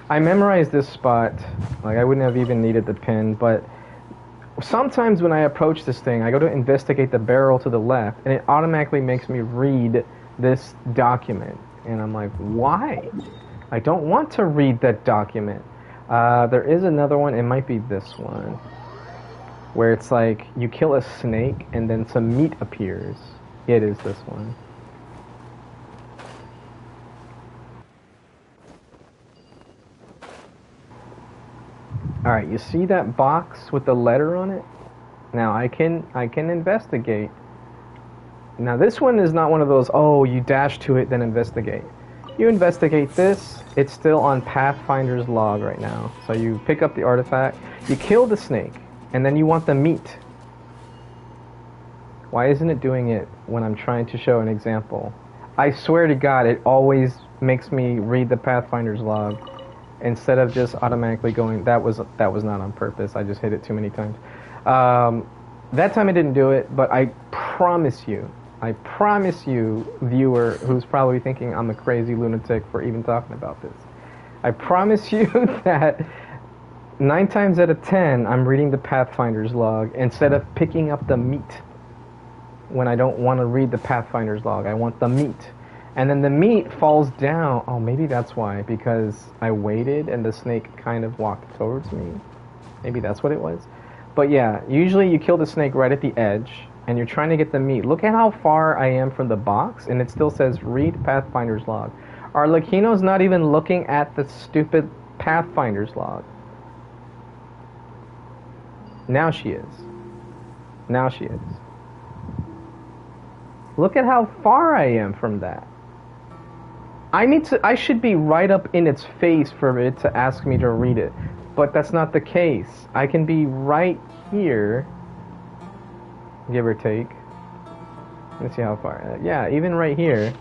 I memorized this spot. Like, I wouldn't have even needed the pin, but sometimes when I approach this thing, I go to investigate the barrel to the left, and it automatically makes me read this document. And I'm like, why? I don't want to read that document. There is another one, it might be this one, where it's like, you kill a snake, and then some meat appears. It is this one. Alright, you see that box with the letter on it? Now I can investigate. Now this one is not one of those, oh, you dash to it, then investigate. You investigate this, it's still on Pathfinder's log right now. So you pick up the artifact, you kill the snake, and then you want the meat. Why isn't it doing it when I'm trying to show an example? I swear to God, it always makes me read the Pathfinder's log instead of just automatically going, that was not on purpose, I just hit it too many times. That time it didn't do it, but I promise you, viewer, who's probably thinking I'm a crazy lunatic for even talking about this, I promise you that 9 times out of 10, I'm reading the Pathfinder's log instead of picking up the meat. When I don't want to read the Pathfinder's log, I want the meat. And then the meat falls down. Oh, maybe that's why, because I waited and the snake kind of walked towards me. Maybe that's what it was. But yeah, usually you kill the snake right at the edge, and you're trying to get the meat. Look at how far I am from the box, and it still says read Pathfinder's log. Our Lakino's not even looking at the stupid Pathfinder's log. Now she is. Now she is. Look at how far I am from that. I should be right up in its face for it to ask me to read it. But that's not the case. I can be right here, give or take. Let's see how far. Yeah, even right here.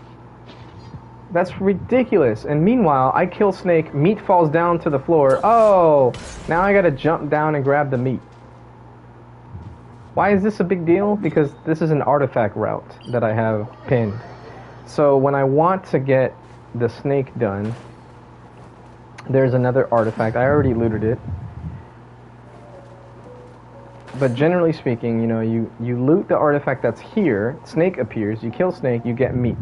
That's ridiculous. And meanwhile, I kill snake, meat falls down to the floor. Oh, now I gotta jump down and grab the meat. Why is this a big deal? Because this is an artifact route that I have pinned. So when I want to get the snake done, there's another artifact. I already looted it. But generally speaking, you know, you loot the artifact that's here, snake appears, you kill snake, you get meat.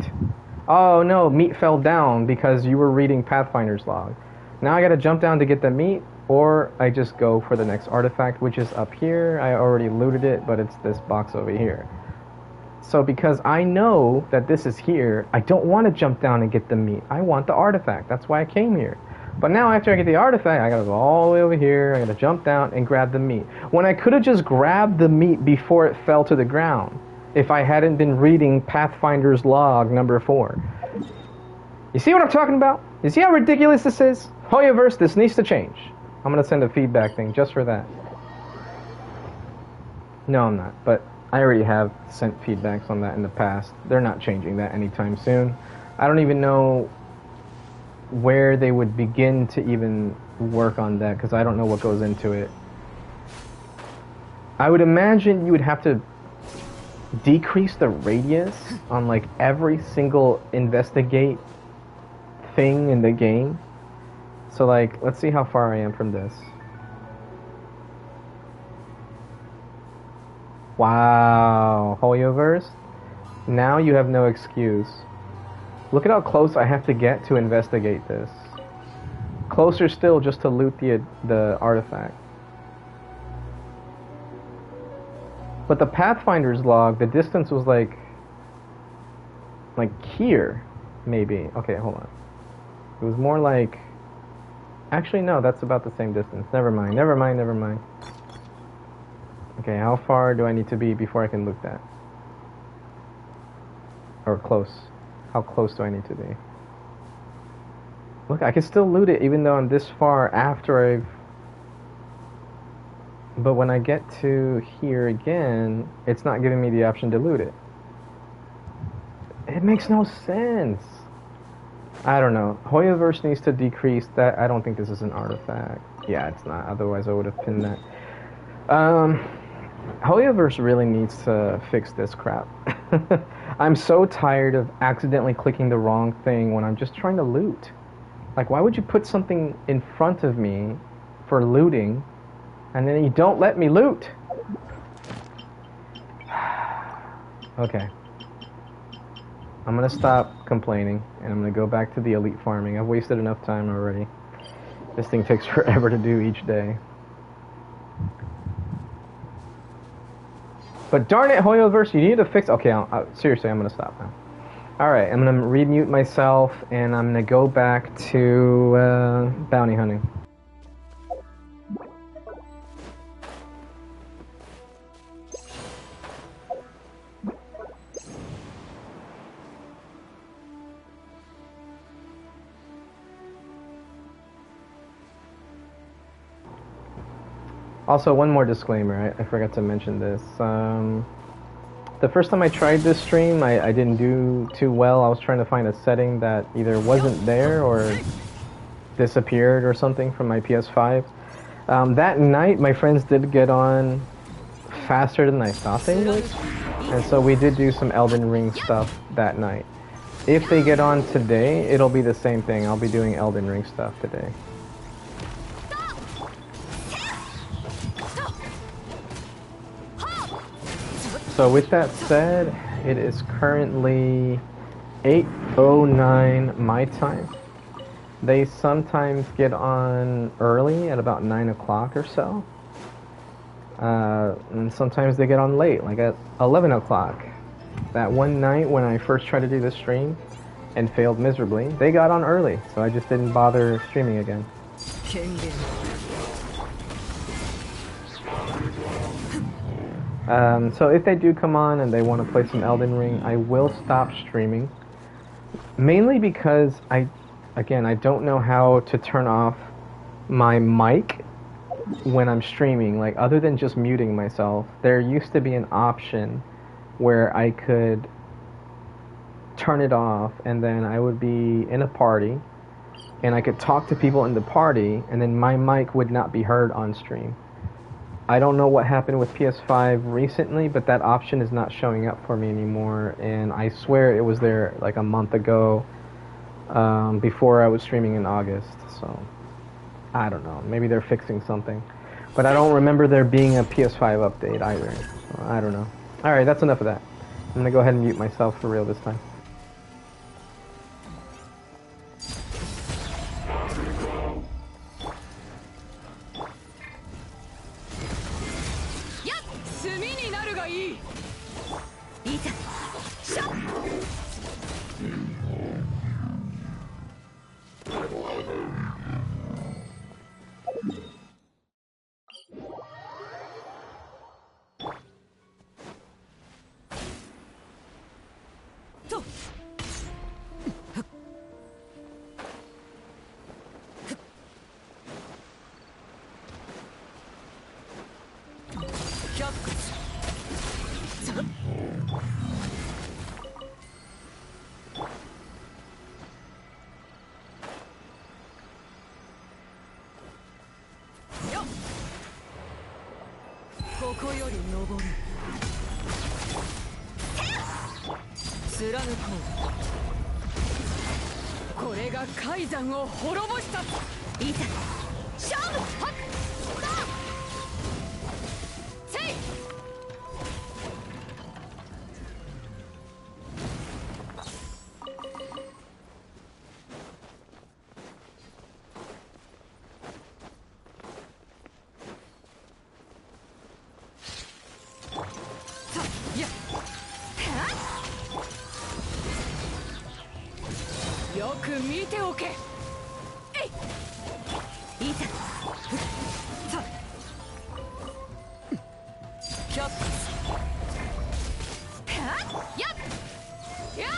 Oh no, meat fell down because you were reading Pathfinder's log. Now I gotta jump down to get the meat, or I just go for the next artifact, which is up here. I already looted it, but it's this box over here. So because I know that this is here, I don't want to jump down and get the meat. I want the artifact. That's why I came here. But now after I get the artifact, I gotta go all the way over here. I gotta jump down and grab the meat. When I could have just grabbed the meat before it fell to the ground, if I hadn't been reading Pathfinder's log number 4. You see what I'm talking about? You see how ridiculous this is? Hoyoverse, this needs to change. I'm gonna send a feedback thing just for that. No, I'm not, but I already have sent feedbacks on that in the past. They're not changing that anytime soon. I don't even know where they would begin to even work on that, because I don't know what goes into it. I would imagine you would have to decrease the radius on like every single investigate thing in the game. So like, let's see how far I am from this. Wow, Hoyoverse. Now you have no excuse. Look at how close I have to get to investigate this. Closer still just to loot the artifact. But the Pathfinder's log, the distance was like here, maybe. Okay, hold on. It was more like Actually, no, that's about the same distance. Never mind, never mind, never mind. Okay, how far do I need to be before I can loot that? Or close. How close do I need to be? Look, I can still loot it even though I'm this far after I've... But when I get to here again, it's not giving me the option to loot it. It makes no sense. I don't know. Hoyoverse needs to decrease that. I don't think this is an artifact. Yeah, it's not. Otherwise, I would have pinned that. Hoyoverse really needs to fix this crap. I'm so tired of accidentally clicking the wrong thing when I'm just trying to loot. Like, why would you put something in front of me for looting, and then you don't let me loot? Okay. I'm gonna stop complaining, and I'm gonna go back to the elite farming. I've wasted enough time already. This thing takes forever to do each day. But darn it, Hoyoverse, you need to fix... Okay, seriously, I'm gonna stop now. Alright, I'm gonna remute myself, and I'm gonna go back to bounty hunting. Also, one more disclaimer, I forgot to mention this. The first time I tried this stream, I didn't do too well. I was trying to find a setting that either wasn't there or disappeared or something from my PS5. That night, my friends did get on faster than I thought they would, and so we did do some Elden Ring stuff that night. If they get on today, it'll be the same thing. I'll be doing Elden Ring stuff today. So with that said, it is currently 8:09 my time. They sometimes get on early at about 9 o'clock or so. And sometimes they get on late, like at 11 o'clock. That one night when I first tried to do this stream and failed miserably, they got on early, so I just didn't bother streaming again. So if they do come on and they want to play some Elden Ring, I will stop streaming. Mainly because I don't know how to turn off my mic when I'm streaming. Like, other than just muting myself, there used to be an option where I could turn it off and then I would be in a party and I could talk to people in the party and then my mic would not be heard on stream. I don't know what happened with PS5 recently, but that option is not showing up for me anymore, and I swear it was there like a month ago, before I was streaming in August, so I don't know, maybe they're fixing something. But I don't remember there being a PS5 update either, so I don't know. Alright, that's enough of that. I'm gonna go ahead and mute myself for real this time. いざ百やっやっ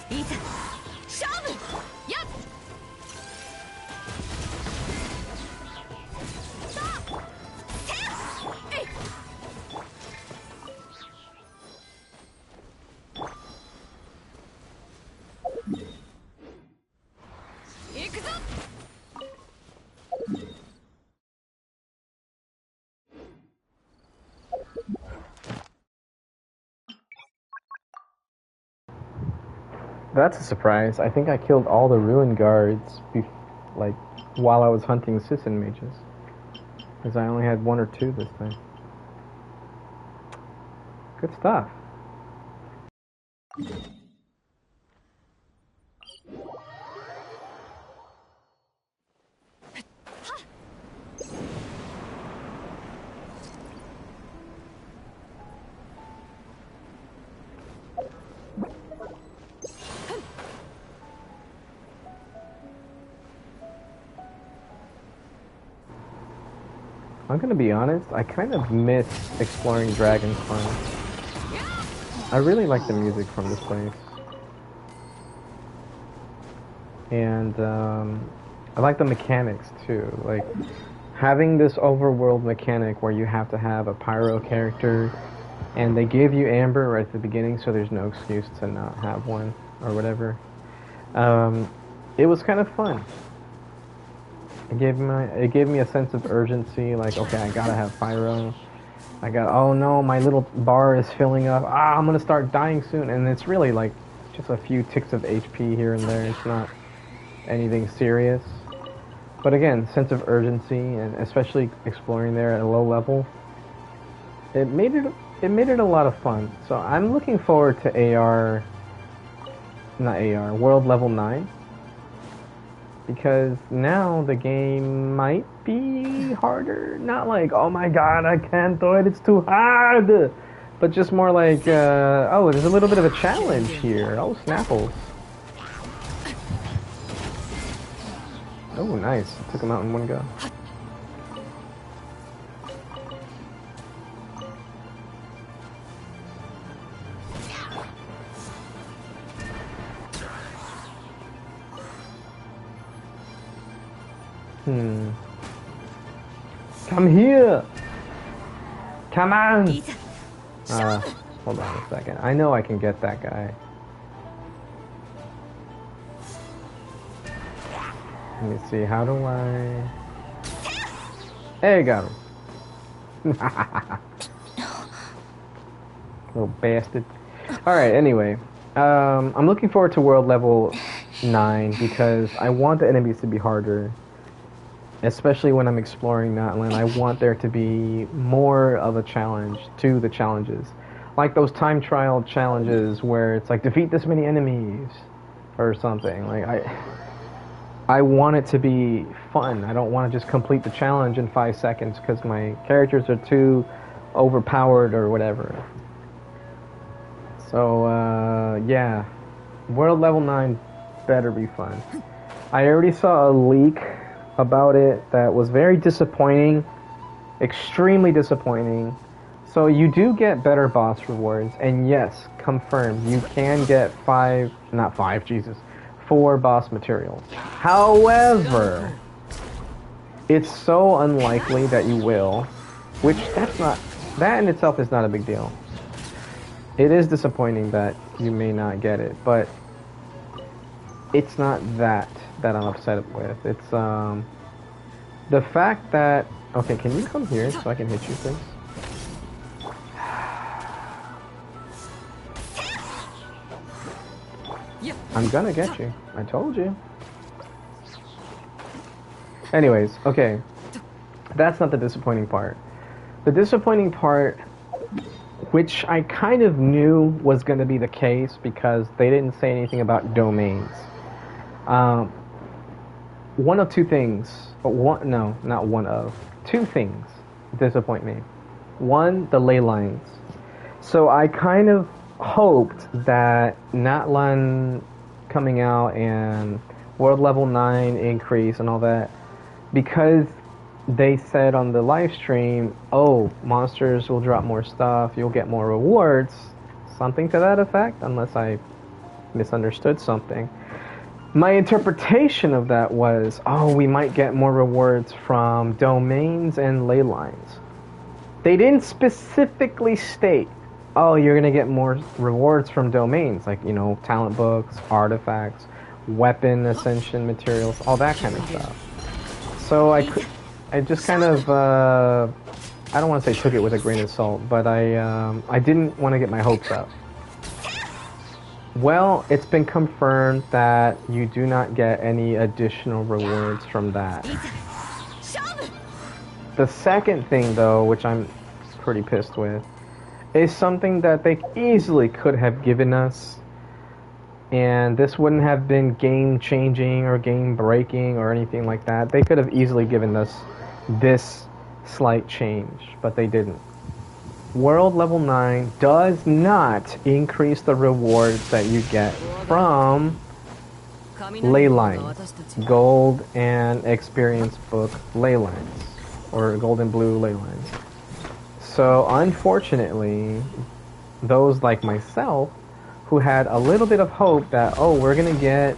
いざ勝負やっ行くぞ That's a surprise. I think I killed all the ruin guards like while I was hunting Sisson mages. Because I only had 1 or 2 this time. Good stuff. I'm gonna be honest, I kind of miss exploring Dragonstone. I really like the music from this place. And I like the mechanics too. Like having this overworld mechanic where you have to have a pyro character and they give you amber right at the beginning so there's no excuse to not have one or whatever. It was kind of fun. It gave me a sense of urgency, like, okay, I gotta have pyro. Oh no, my little bar is filling up. I'm gonna start dying soon. And it's really like just a few ticks of HP here and there. It's not anything serious. But again, sense of urgency, and especially exploring there at a low level, it made it a lot of fun. So I'm looking forward to World Level 9. Because now the game might be harder. Not like, oh my god, I can't do it, it's too hard. But just more like, oh, there's a little bit of a challenge here. Oh, Snapples. Oh, nice. Took him out in one go. Come here! Come on! Hold on a second. I know I can get that guy. Let me see, how do I... There you got him. Little bastard. Alright, anyway. I'm looking forward to World Level 9 because I want the enemies to be harder. Especially when I'm exploring Natlan, I want there to be more of a challenge to the challenges. Like those time trial challenges where it's like, defeat this many enemies or something. Like, I want it to be fun. I don't want to just complete the challenge in 5 seconds because my characters are too overpowered or whatever. So, yeah. World Level 9 better be fun. I already saw a leak about it that was very disappointing, extremely disappointing. So you do get better boss rewards, and yes, confirmed, you can get 4 boss materials. However, it's so unlikely that you will, which that in itself is not a big deal. It is disappointing that you may not get it, but it's not that I'm upset with. It's the fact that, okay, can you come here so I can hit you, please? I'm gonna get you. I told you. Anyways, okay. That's not the disappointing part. The disappointing part, which I kind of knew was gonna be the case because they didn't say anything about domains. one of two things. One, no, not one of. Two things disappoint me. One, the ley lines. So I kind of hoped that Natlan coming out and world level 9 increase and all that, because they said on the live stream, oh, monsters will drop more stuff, you'll get more rewards, something to that effect, unless I misunderstood something. My interpretation of that was, oh, we might get more rewards from domains and ley lines. They didn't specifically state, oh, you're going to get more rewards from domains, like, you know, talent books, artifacts, weapon ascension materials, all that kind of stuff. So I just kind of, I don't want to say took it with a grain of salt, but I didn't want to get my hopes up. Well, it's been confirmed that you do not get any additional rewards from that. The second thing, though, which I'm pretty pissed with, is something that they easily could have given us, and this wouldn't have been game-changing or game-breaking or anything like that. They could have easily given us this slight change, but they didn't. World level 9 does not increase the rewards that you get from ley lines, gold and experience book ley lines, or gold and blue ley lines. So unfortunately, those like myself who had a little bit of hope that, oh, we're gonna get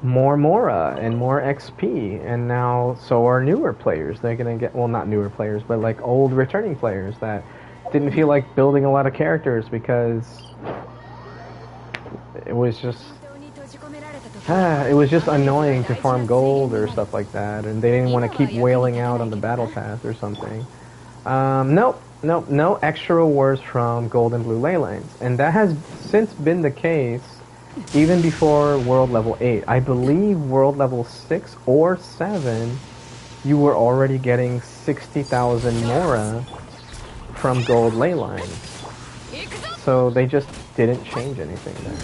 more Mora and more XP, and now so are newer players. They're gonna get, well, not newer players, but like old returning players that didn't feel like building a lot of characters because it was just annoying to farm gold or stuff like that, and they didn't want to keep wailing out on the battle pass or something. Nope, no extra rewards from gold and blue ley lines, and that has since been the case even before world level 8. I believe world level 6 or 7 you were already getting 60,000 Mora from gold ley lines. So they just didn't change anything there.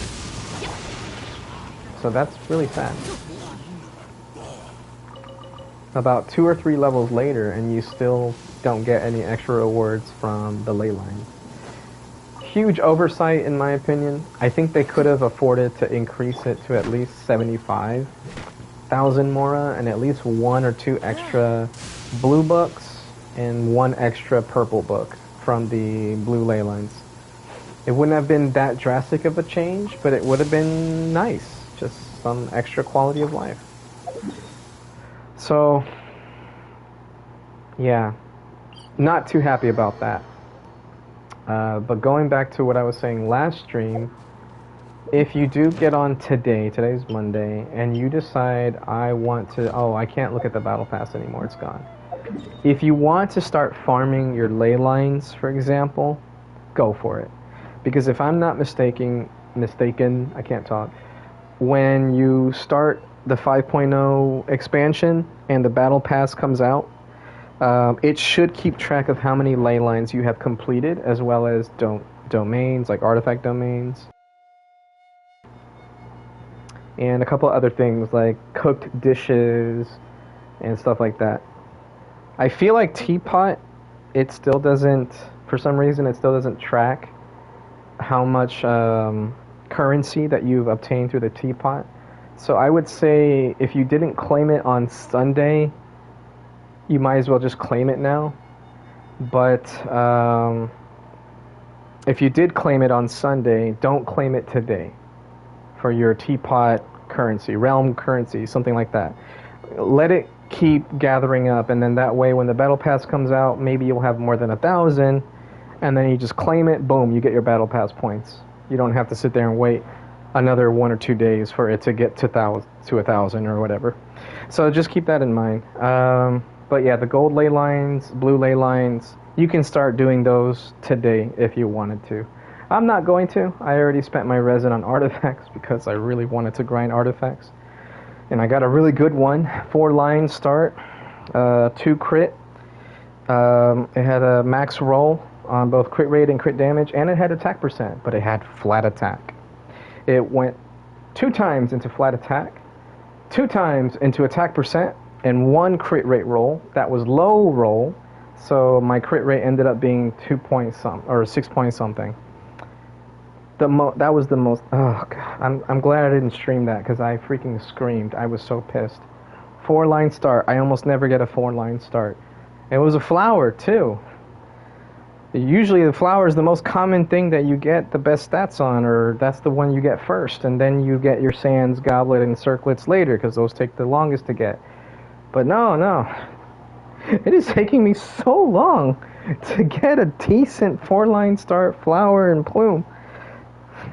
So that's really sad. About 2 or 3 levels later and you still don't get any extra rewards from the ley lines. Huge oversight in my opinion. I think they could have afforded to increase it to at least 75,000 Mora and at least 1 or 2 extra blue books and 1 extra purple book from the blue ley lines. It wouldn't have been that drastic of a change, but it would have been nice. Just some extra quality of life. So, yeah, not too happy about that. But going back to what I was saying last stream, if you do get on today, today's Monday, and you decide I want to, oh, I can't look at the battle pass anymore, it's gone. If you want to start farming your ley lines, for example, go for it. Because if I'm not mistaken, I can't talk, when you start the 5.0 expansion and the battle pass comes out, it should keep track of how many ley lines you have completed, as well as domains, like artifact domains. And a couple other things like cooked dishes and stuff like that. I feel like Teapot, it still doesn't, for some reason, it still doesn't track how much currency that you've obtained through the Teapot. So I would say if you didn't claim it on Sunday, you might as well just claim it now. But if you did claim it on Sunday, don't claim it today for your Teapot currency, realm currency, something like that. Let it keep gathering up, and then that way when the battle pass comes out, maybe you'll have more than 1,000, and then you just claim it, boom, you get your battle pass points. You don't have to sit there and wait another 1 or 2 days for it to get to 1,000 or whatever. So just keep that in mind. But yeah, the gold ley lines, blue ley lines, you can start doing those today if you wanted to. I'm not going to. I already spent my resin on artifacts because I really wanted to grind artifacts. And I got a really good one. 4 line start, 2 crit. It had a max roll on both crit rate and crit damage, and it had attack percent, but it had flat attack. It went 2 times into flat attack, 2 times into attack percent and 1 crit rate roll. That was low roll, so my crit rate ended up being 2 point some or 6 point something. That was the most. Oh god, I'm glad I didn't stream that because I freaking screamed. I was so pissed. 4-line start. I almost never get a 4-line start. It was a flower too. Usually the flower is the most common thing that you get the best stats on, or that's the one you get first, and then you get your sands, goblet, and circlets later, because those take the longest to get. But no. It is taking me so long to get a decent 4-line start flower and plume.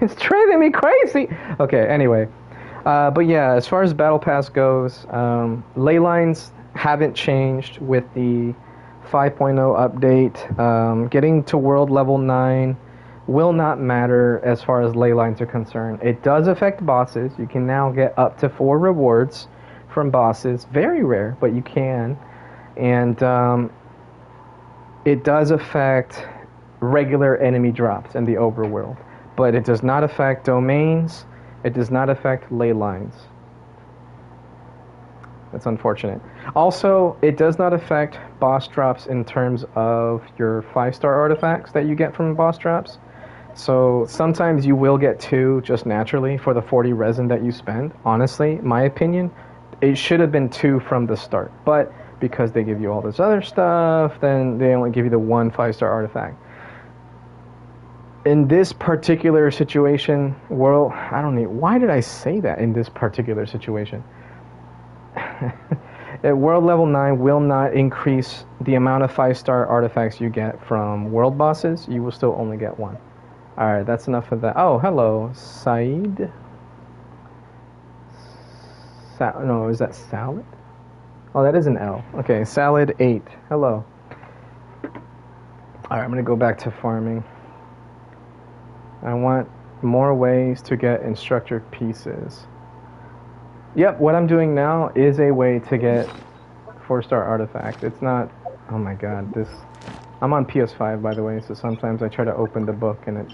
It's driving me crazy! Okay, anyway. But yeah, as far as Battle Pass goes, ley lines haven't changed with the 5.0 update. Getting to world level 9 will not matter as far as ley lines are concerned. It does affect bosses. You can now get up to 4 rewards from bosses. Very rare, but you can. And it does affect regular enemy drops in the overworld. But it does not affect domains. It does not affect ley lines. That's unfortunate. Also, it does not affect boss drops in terms of your 5-star artifacts that you get from boss drops. So sometimes you will get 2 just naturally for the 40 resin that you spend. Honestly, my opinion, it should have been 2 from the start. But because they give you all this other stuff, then they only give you the 1 5-star artifact. In this particular situation, why did I say that in this particular situation? At world level 9 will not increase the amount of 5-star artifacts you get from world bosses. You will still only get 1. Alright, that's enough of that. Oh, hello, Saeed. No, is that salad? Oh, that is an L. Okay, salad 8. Hello. Alright, I'm gonna go back to farming. I want more ways to get instructor pieces. Yep, what I'm doing now is a way to get 4-star artifacts. It's not... Oh my god, this... I'm on PS5, by the way, so sometimes I try to open the book and it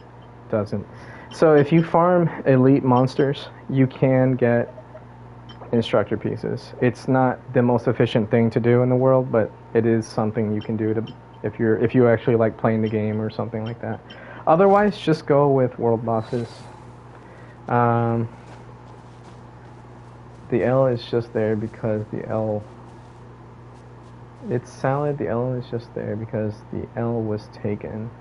doesn't. So if you farm elite monsters, you can get instructor pieces. It's not the most efficient thing to do in the world, but it is something you can do to if you actually like playing the game or something like that. Otherwise, just go with world bosses. The L is just there because the L... It's salad, the L is just there because the L was taken.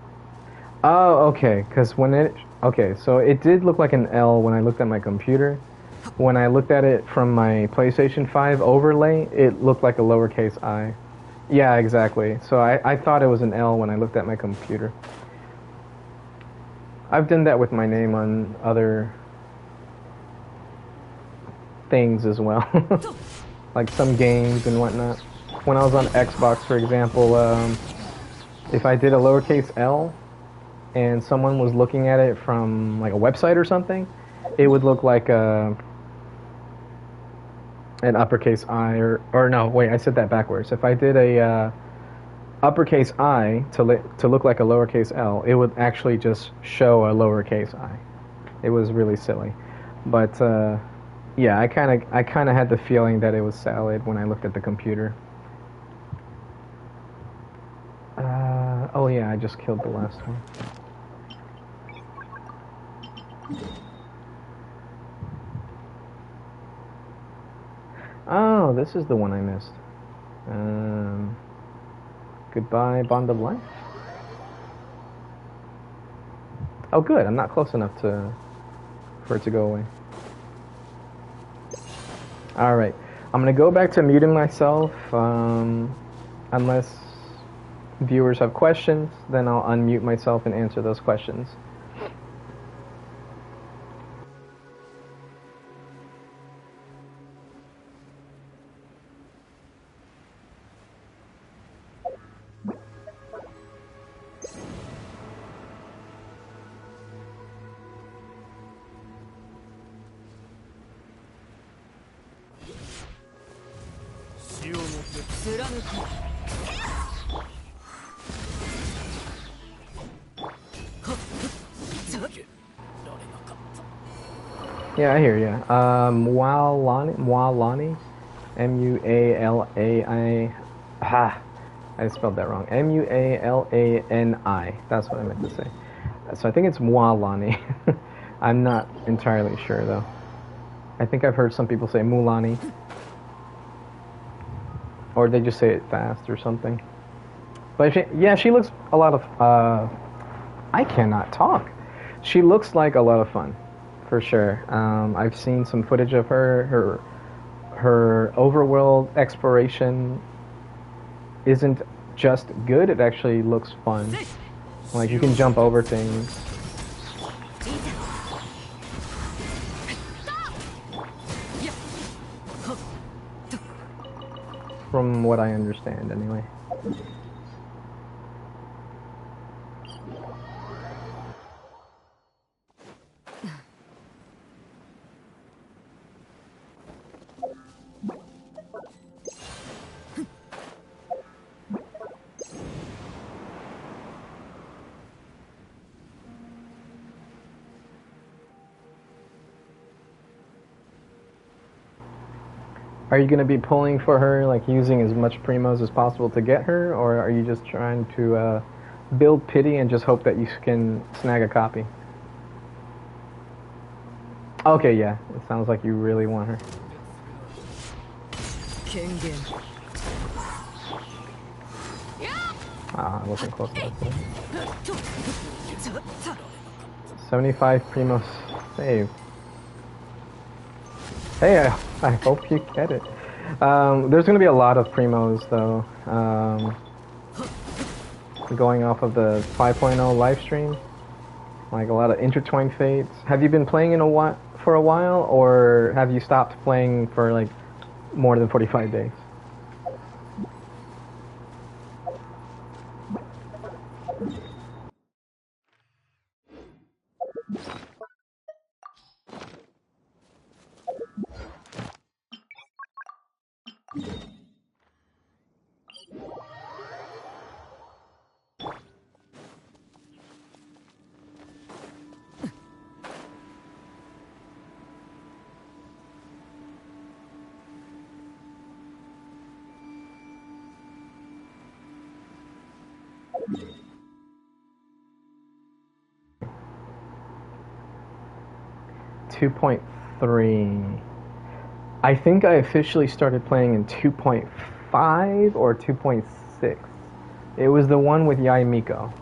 Oh, okay, because when it... Okay, so it did look like an L when I looked at my computer. When I looked at it from my PlayStation 5 overlay, it looked like a lowercase I. Yeah, exactly. So I thought it was an L when I looked at my computer. I've done that with my name on other things as well. Like some games and whatnot. When I was on Xbox, for example, if I did a lowercase L and someone was looking at it from like a website or something, it would look like an uppercase I or no, wait, I said that backwards. If I did a uppercase I to look like a lowercase L, it would actually just show a lowercase I. It was really silly, but yeah, I kind of had the feeling that it was salad when I looked at the computer. Oh yeah, I just killed the last one. Oh, this is the one I missed. Goodbye, Bond of Life. Oh good, I'm not close enough for it to go away. Alright, I'm gonna go back to muting myself, unless viewers have questions, then I'll unmute myself and answer those questions. Yeah, I hear you. Mualani, M-U-A-L-A-I. Ha, I spelled that wrong. M-U-A-L-A-N-I. That's what I meant to say. So I think it's Mualani. I'm not entirely sure though. I think I've heard some people say Mulani, or they just say it fast or something. But she looks a lot of. I cannot talk. She looks like a lot of fun, for sure. I've seen some footage of her. Her overworld exploration isn't just good; it actually looks fun. Like you can jump over things. From what I understand, anyway. Are you going to be pulling for her, like using as much primos as possible to get her, or are you just trying to build pity and just hope that you can snag a copy? Okay, yeah, it sounds like you really want her. Ah, I wasn't close enough. 75 primos saved. Hey, I hope you get it. There's going to be a lot of primos, though. Going off of the 5.0 live stream. Like a lot of intertwined fates. Have you been playing for a while, or have you stopped playing for like more than 45 days? .3. I think I officially started playing in 2.5 or 2.6. It was the one with Yai Miko.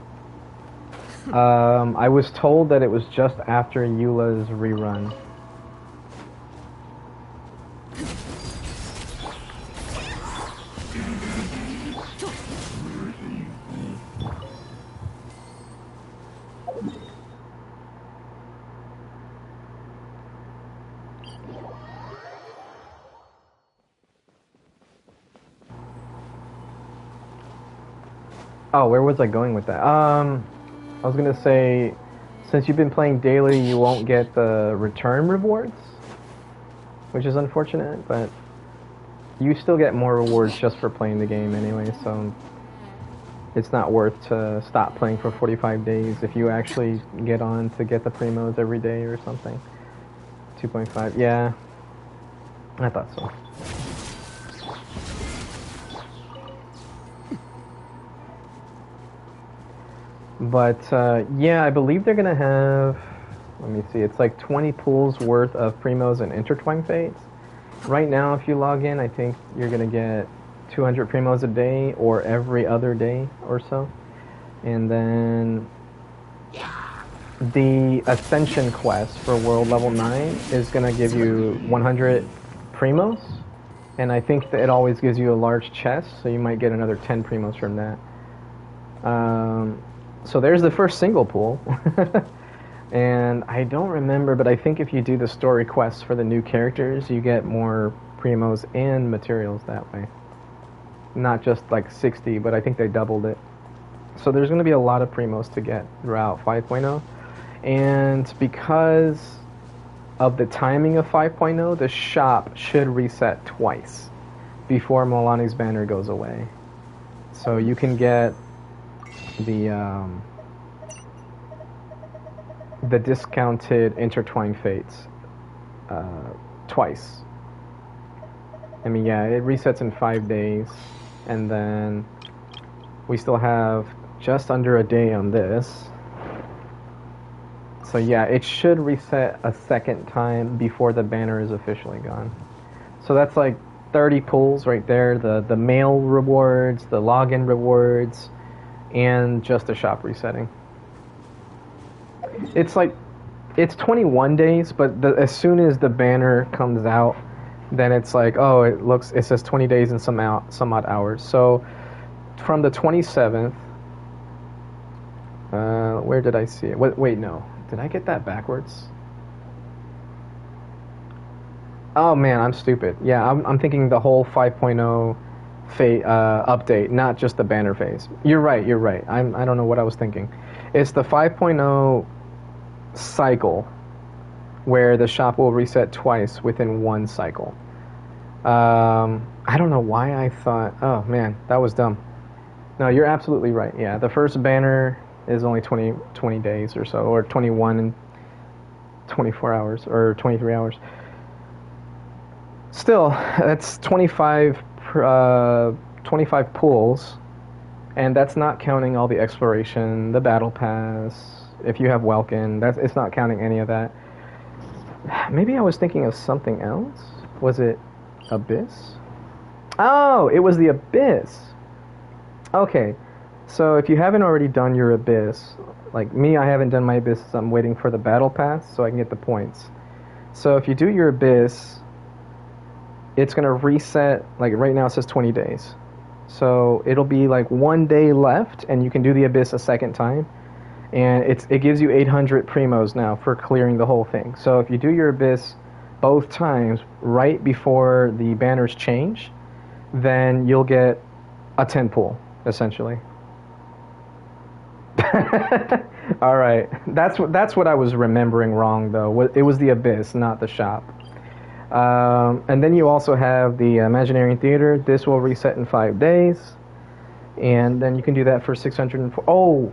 I was told that it was just after Eula's rerun. Oh, where was I going with that? I was gonna say, since you've been playing daily, you won't get the return rewards, which is unfortunate, but you still get more rewards just for playing the game anyway, so it's not worth to stop playing for 45 days if you actually get on to get the primos every day or something. 2.5, yeah, I thought so. But yeah, I believe they're gonna have, let me see, it's like 20 pools worth of primos and intertwined fates. Right now, if you log in, I think you're gonna get 200 primos a day or every other day or so. And then the Ascension quest for World Level 9 is gonna give you 100 primos. And I think that it always gives you a large chest, so you might get another 10 primos from that. So there's the first single pool. And I don't remember, but I think if you do the story quests for the new characters, you get more primos and materials that way. Not just like 60, but I think they doubled it. So there's going to be a lot of primos to get throughout 5.0. And because of the timing of 5.0, the shop should reset twice before Milani's banner goes away. So you can get the discounted intertwined fates twice. I mean, yeah, it resets in 5 days, and then we still have just under a day on this. So yeah, it should reset a second time before the banner is officially gone. So that's like 30 pulls right there, the mail rewards, the login rewards, and just the shop resetting. It's like, it's 21 days, but as soon as the banner comes out, then it's like, oh, it says 20 days and some odd hours. So from the 27th, where did I see it? Wait, no. Did I get that backwards? Oh man, I'm stupid. Yeah, I'm thinking the whole 5.0 update, not just the banner phase. You're right. I don't know what I was thinking. It's the 5.0 cycle where the shop will reset twice within one cycle. I don't know why I thought, oh man, that was dumb. No, you're absolutely right. Yeah, the first banner is only 20 days or so, or 21 and 24 hours, or 23 hours. Still, that's 25 pulls, and that's not counting all the exploration, the battle pass, if you have Welkin, it's not counting any of that. Maybe I was thinking of something else? Was it Abyss? Oh, it was the Abyss. Okay, so if you haven't already done your Abyss, like me, I haven't done my Abyss, so I'm waiting for the battle pass so I can get the points. So if you do your Abyss, it's going to reset, like right now it says 20 days. So it'll be like 1 day left, and you can do the Abyss a second time. And it gives you 800 primos now for clearing the whole thing. So if you do your Abyss both times right before the banners change, then you'll get a 10 pull, essentially. All right, that's what I was remembering wrong though. It was the Abyss, not the shop. And then you also have the Imaginary Theater. This will reset in 5 days, and then you can do that for 604. Oh,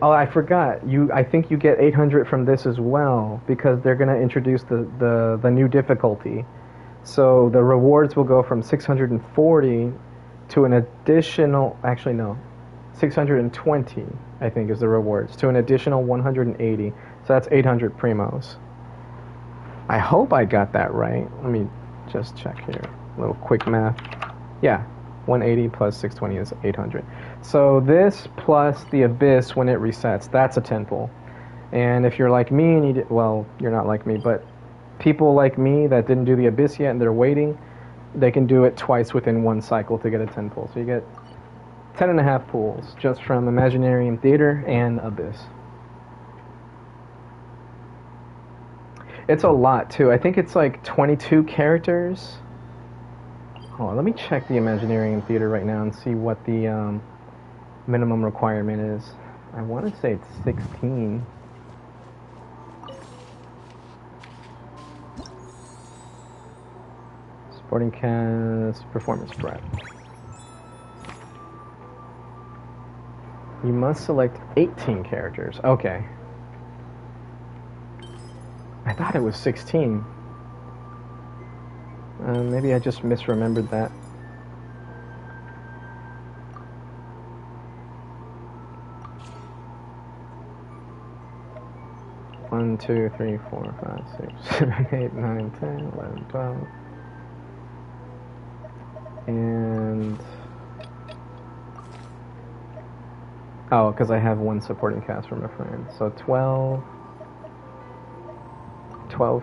I forgot. I think you get 800 from this as well, because they're gonna introduce the new difficulty. So the rewards will go from 640 to an additional. Actually, no. 620, I think, is the rewards, to an additional 180. So that's 800 primos. I hope I got that right. Let me just check here. A little quick math. Yeah, 180 plus 620 is 800. So this plus the Abyss, when it resets, that's a 10 pull. And if you're like me, and well, you're not like me, but people like me that didn't do the Abyss yet and they're waiting, they can do it twice within one cycle to get a 10 pull. So you get 10.5 pulls just from Imaginarium Theater and Abyss. It's a lot too. I think it's like 22 characters. Hold on, let me check the Imaginarium Theater right now and see what the minimum requirement is. I want to say it's 16. Sporting cast, performance prep. You must select 18 characters. Okay. I thought it was 16. Maybe I just misremembered that. One, 2, 3, 4, 5, 6, 7, 8, 9, 10, 11, 12. And oh, because I have one supporting cast from a friend. So 12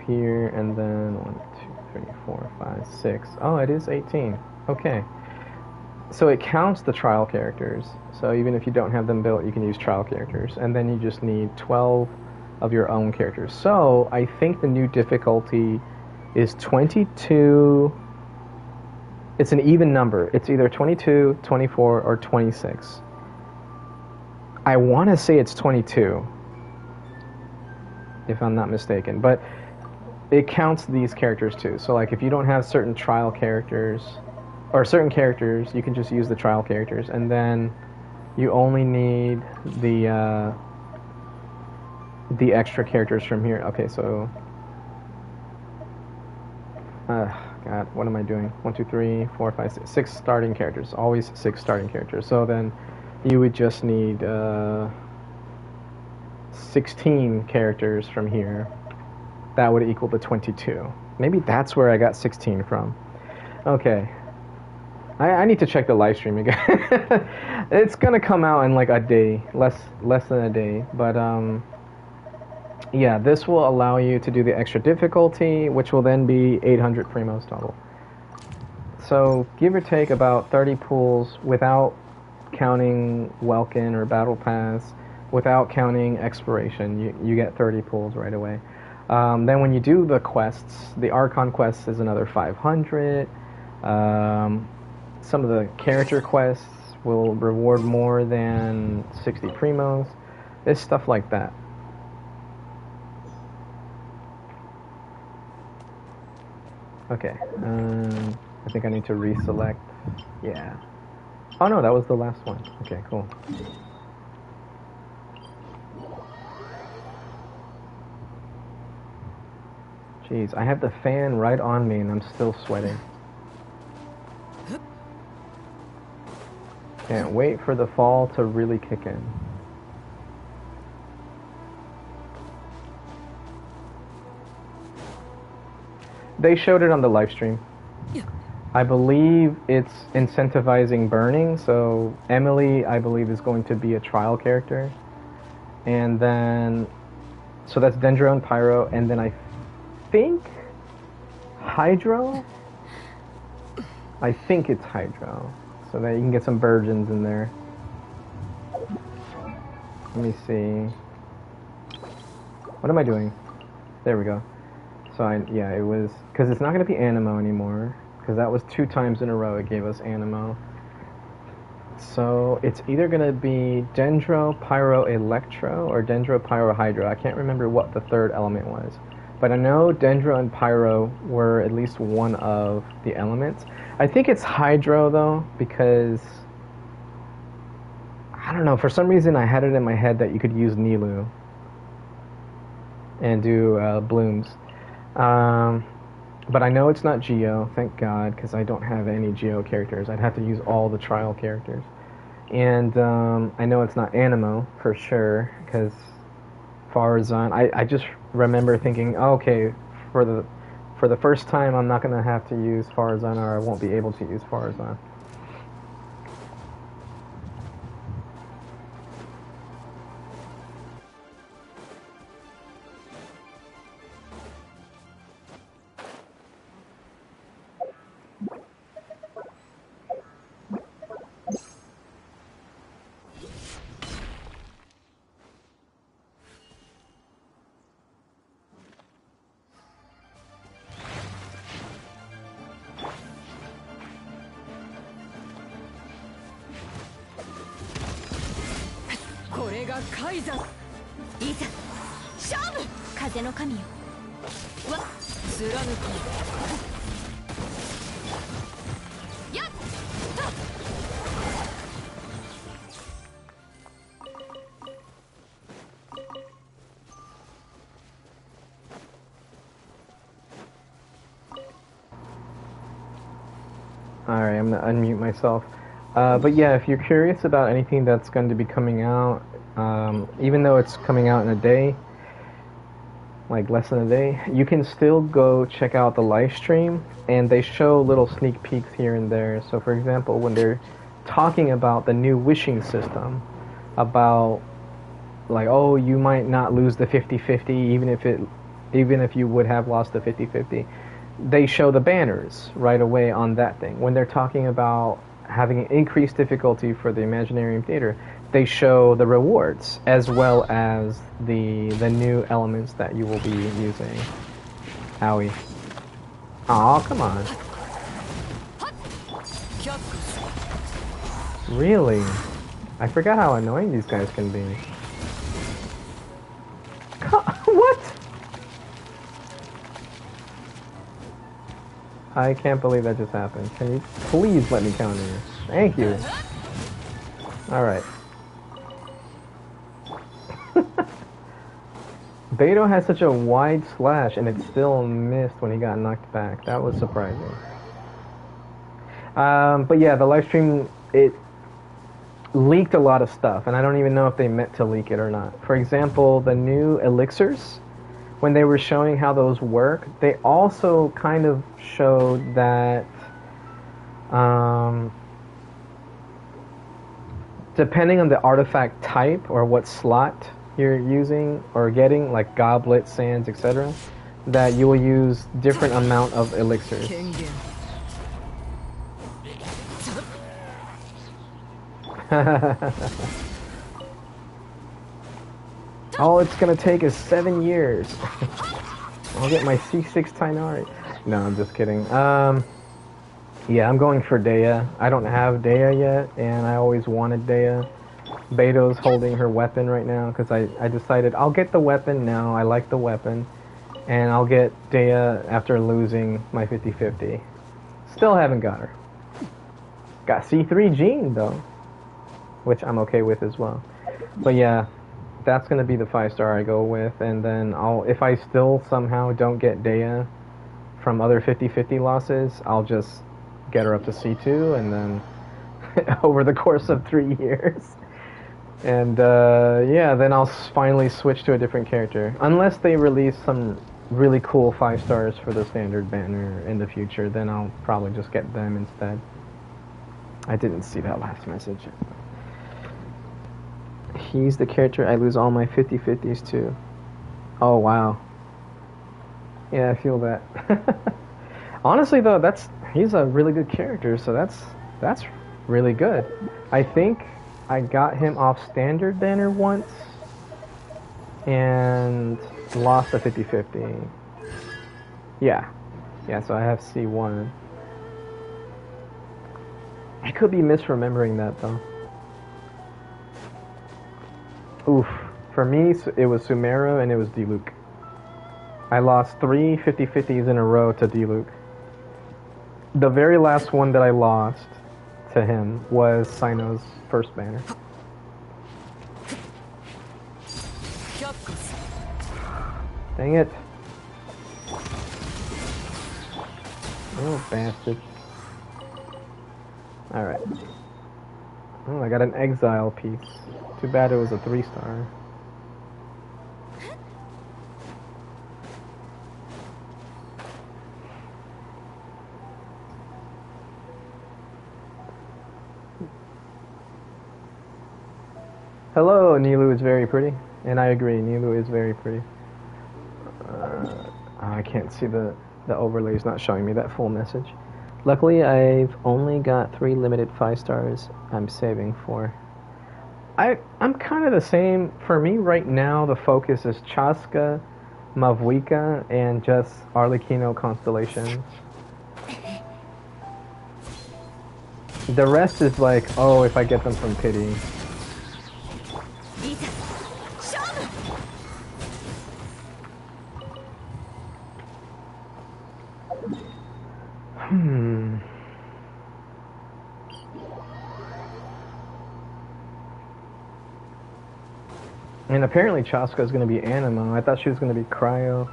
here, and then 1, 2, 3, 4, 5, 6. Oh, it is 18. Okay. So it counts the trial characters. So even if you don't have them built, you can use trial characters. And then you just need 12 of your own characters. So I think the new difficulty is 22. It's an even number. It's either 22, 24, or 26. I want to say it's 22, if I'm not mistaken. But it counts these characters too. So like if you don't have certain trial characters, or certain characters, you can just use the trial characters. And then you only need the extra characters from here. Okay, so God, what am I doing? 1, 2, 3, 4, 5, 6. 6 starting characters. Always 6 starting characters. So then you would just need 16 characters from here. That would equal the 22. Maybe that's where I got 16 from. Okay. I need to check the live stream again. It's gonna come out in like a day, less than a day. But yeah, this will allow you to do the extra difficulty, which will then be 800 primos total. So give or take about 30 pools without counting Welkin or Battle Pass, without counting Exploration. You get 30 pools right away. Then when you do the quests, the Archon quests is another 500. Some of the character quests will reward more than 60 primos. It's stuff like that. Okay, I think I need to reselect. Yeah. Oh no, that was the last one. Okay, cool. Jeez, I have the fan right on me and I'm still sweating. Can't wait for the fall to really kick in. They showed it on the live stream. I believe it's incentivizing burning, so Emily, I believe, is going to be a trial character. And then, so that's Dendro and Pyro, and then I think Hydro? I think it's Hydro. So that you can get some virgins in there. Let me see. What am I doing? There we go. So yeah, it was, because it's not going to be Animo anymore, because that was 2 times in a row it gave us Animo. So it's either going to be Dendro, Pyro, Electro, or Dendro, Pyro, Hydro. I can't remember what the third element was. But I know Dendro and Pyro were at least one of the elements. I think it's Hydro, though, because I don't know, for some reason I had it in my head that you could use Nilu and do blooms. But I know it's not Geo, thank God, because I don't have any Geo characters. I'd have to use all the trial characters. And I know it's not Animo, for sure, because Farazan, I just remember thinking, oh, okay, for the first time I'm not going to have to use Farazan, or I won't be able to use Farazan. Alright, I'm going to unmute myself. But yeah, if you're curious about anything that's going to be coming out, even though it's coming out in a day, like less than a day, you can still go check out the live stream, and they show little sneak peeks here and there. So for example, when they're talking about the new wishing system, about like, oh, you might not lose the 50-50 even if you would have lost the 50-50, they show the banners right away on that thing. When they're talking about having an increased difficulty for the Imaginarium Theater, they show the rewards as well as the new elements that you will be using. Owie. Aw, come on. Really? I forgot how annoying these guys can be. What? I can't believe that just happened. Can you please let me counter you? Thank you. Alright. Beto has such a wide slash and it still missed when he got knocked back. That was surprising. But yeah, the live stream, it leaked a lot of stuff, and I don't even know if they meant to leak it or not. For example, the new elixirs, when they were showing how those work, they also kind of showed that depending on the artifact type or what slot you're using or getting, like goblet, sands, etc., that you will use different amount of elixirs. All it's gonna take is 7 years. I'll get my C6 Tainari. No, I'm just kidding. Yeah, I'm going for Dea. I don't have Dea yet, and I always wanted Dea. Beto's holding her weapon right now because I decided I'll get the weapon now. I like the weapon, and I'll get Dea after losing my 50-50. Still haven't got her. Got C3 Jean though, which I'm okay with as well. But yeah, that's gonna be the 5-star I go with, and then if I still somehow don't get Dea from other 50-50 losses, I'll just get her up to C2, and then over the course of 3 years. And yeah, then I'll finally switch to a different character. Unless they release some really cool 5-stars for the standard banner in the future, then I'll probably just get them instead. I didn't see that last message. He's the character I lose all my 50-50s to. Oh, wow. Yeah, I feel that. Honestly, though, he's a really good character, so that's really good. I think I got him off standard banner once and lost a 50-50. Yeah, so I have C1. I could be misremembering that though. Oof. For me, it was Sumeru and it was Diluc. I lost 3 50-50s in a row to Diluc. The very last one that I lost to him was Sino's first banner. Dang it. Oh, bastard. Alright. Oh, I got an exile piece. Too bad it was a 3-star. Hello, Nilu is very pretty. And I agree, Nilu is very pretty. I can't see the overlay is not showing me that full message. Luckily, I've only got 3 limited 5-stars I'm saving for. I'm kind of the same. For me right now, the focus is Chaska, Mavuika, and just Arlecchino Constellations. The rest is like, oh, if I get them from Pity. And apparently Chaska is going to be Animo. I thought she was going to be Cryo.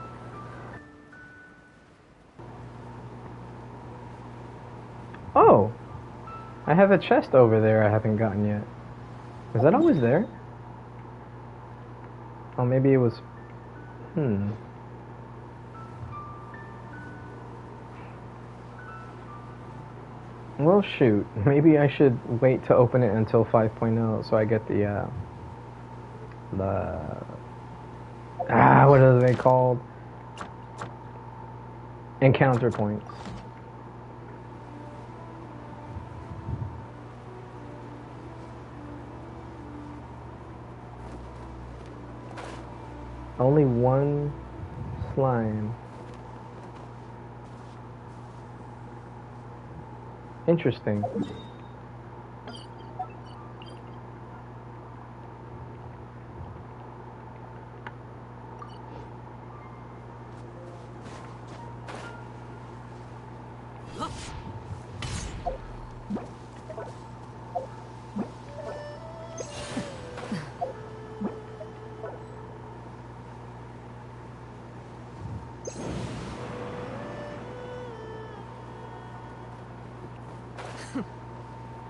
Oh! I have a chest over there I haven't gotten yet. Is that always there? Oh, maybe it was... Well, shoot. Maybe I should wait to open it until 5.0 so I get the what are they called? Encounter points. Only one slime. Interesting.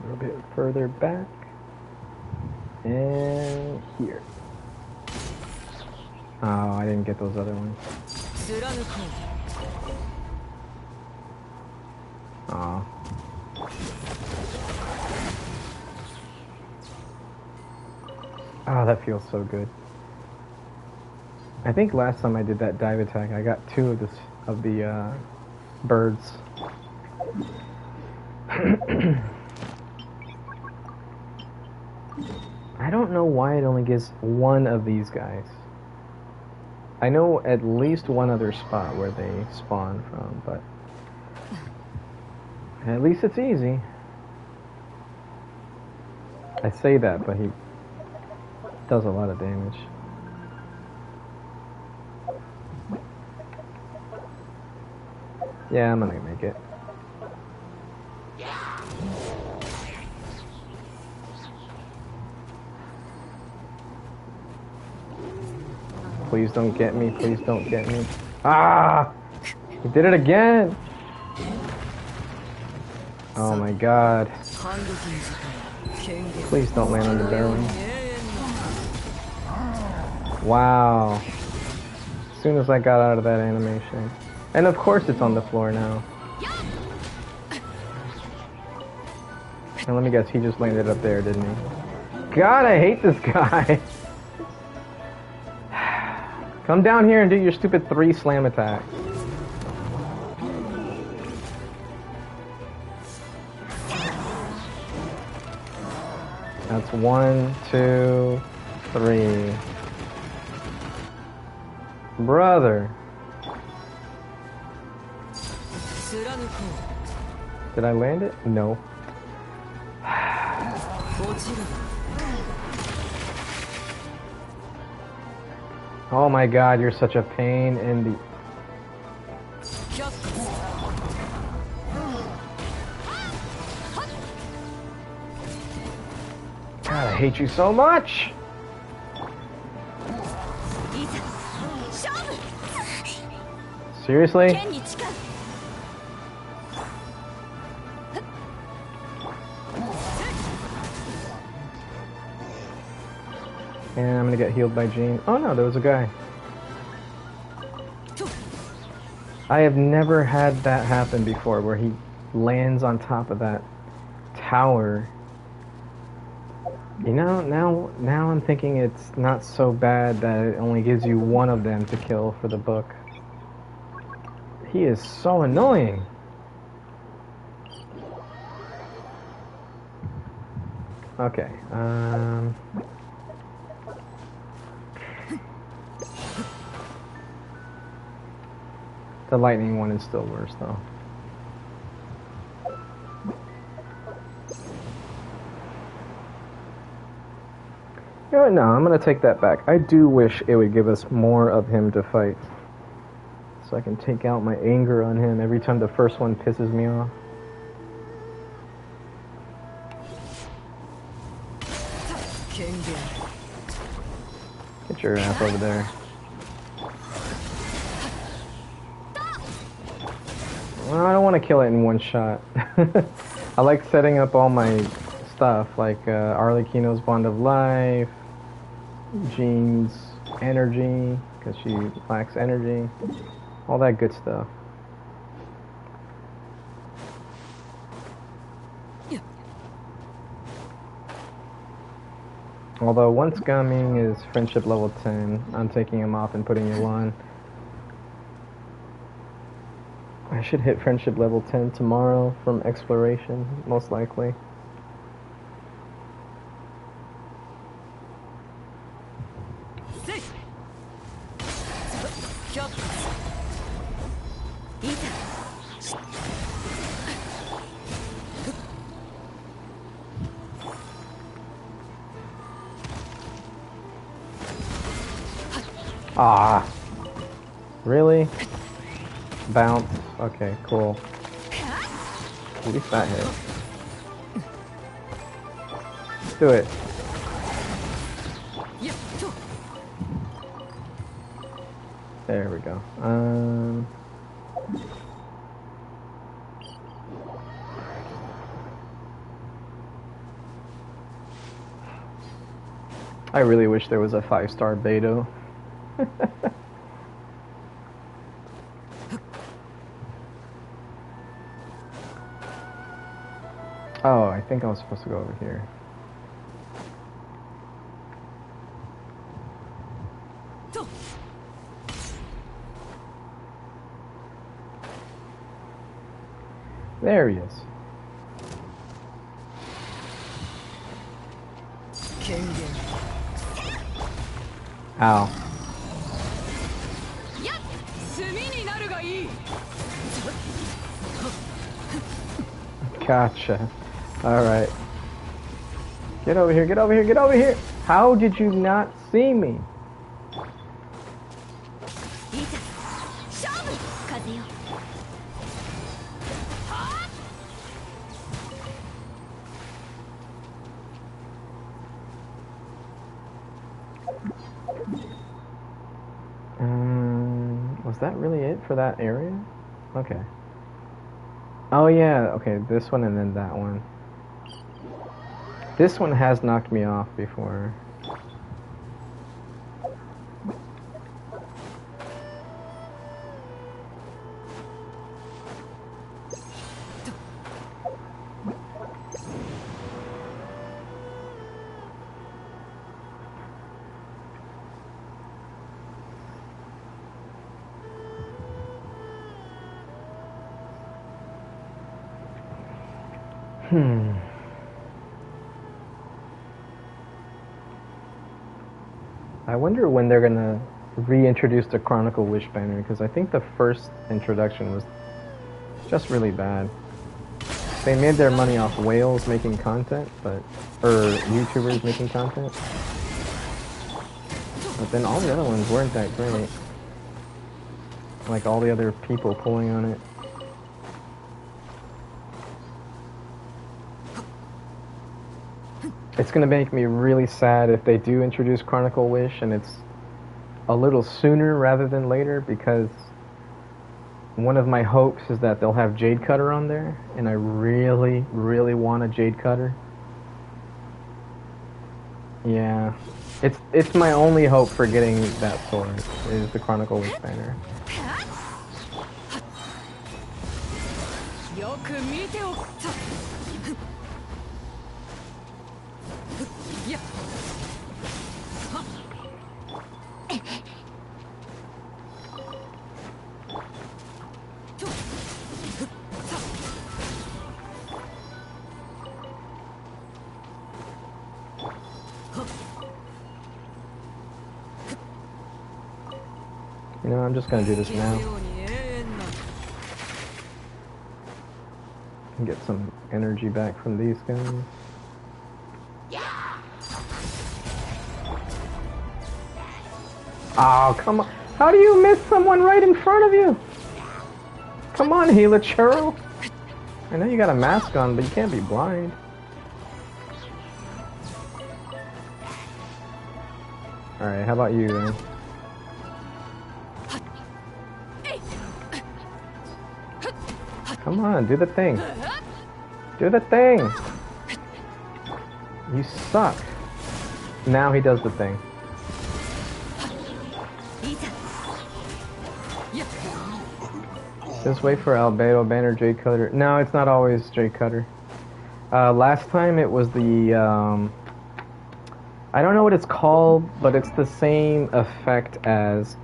little bit further back. And here. Oh, I didn't get those other ones. Aw. Oh, that feels so good. I think last time I did that dive attack, I got 2 of the birds. I don't know why it only gives 1 of these guys. I know at least 1 other spot where they spawn from, but at least it's easy. I say that, but he does a lot of damage. Yeah, I'm gonna make it. Please don't get me, please don't get me. Ah! He did it again! Oh my god. Please don't land on the barrel. Wow. As soon as I got out of that animation. And of course it's on the floor now. And let me guess, he just landed up there, didn't he? God, I hate this guy! Come down here and do your stupid 3 slam attacks. That's 1, 2, 3. Brother. Did I land it? No. Oh my god, you're such a pain in the... God, I hate you so much! Seriously? And I'm gonna get healed by Jean. Oh no, there was a guy. I have never had that happen before, where he lands on top of that tower. You know, now I'm thinking it's not so bad that it only gives you 1 of them to kill for the book. He is so annoying. Okay, the lightning one is still worse though. You know what, no, I'm gonna take that back. I do wish it would give us more of him to fight, so I can take out my anger on him every time the first one pisses me off. Get your ass over there. Well, I don't want to kill it in 1 shot. I like setting up all my stuff, like Arlecchino's Bond of Life, Jean's energy, because she lacks energy, all that good stuff. Although once Gaming is friendship level 10, I'm taking him off and putting you on. I should hit friendship level 10 tomorrow from exploration, most likely. Ah, really? Bounce. Okay, cool. At least that hit. Do it. There we go. I really wish there was a 5-star Beto. Oh, I think I was supposed to go over here. There he is. Ow. Gotcha. Alright. Get over here, get over here, get over here! How did you not see me? Was that really it for that area? Okay. Oh yeah, okay, this one and then that one. This one has knocked me off before. I wonder when they're gonna reintroduce the Chronicle Wish banner, because I think the first introduction was just really bad. They made their money off whales making content, or YouTubers making content. But then all the other ones weren't that great. Like all the other people pulling on it. It's gonna make me really sad if they do introduce Chronicle Wish and it's a little sooner rather than later, because one of my hopes is that they'll have Jade Cutter on there, and I really, really want a Jade Cutter. Yeah. It's my only hope for getting that sword, is the Chronicle Wish banner. You know, I'm just gonna do this now. And get some energy back from these guys. Oh, come on. How do you miss someone right in front of you? Come on, Gila Churro. I know you got a mask on, but you can't be blind. Alright, how about you then? Come on, do the thing. Do the thing! You suck. Now he does the thing. Just wait for Albedo banner Jade Cutter. No, it's not always Jade Cutter. Last time it was the I don't know what it's called, but it's the same effect as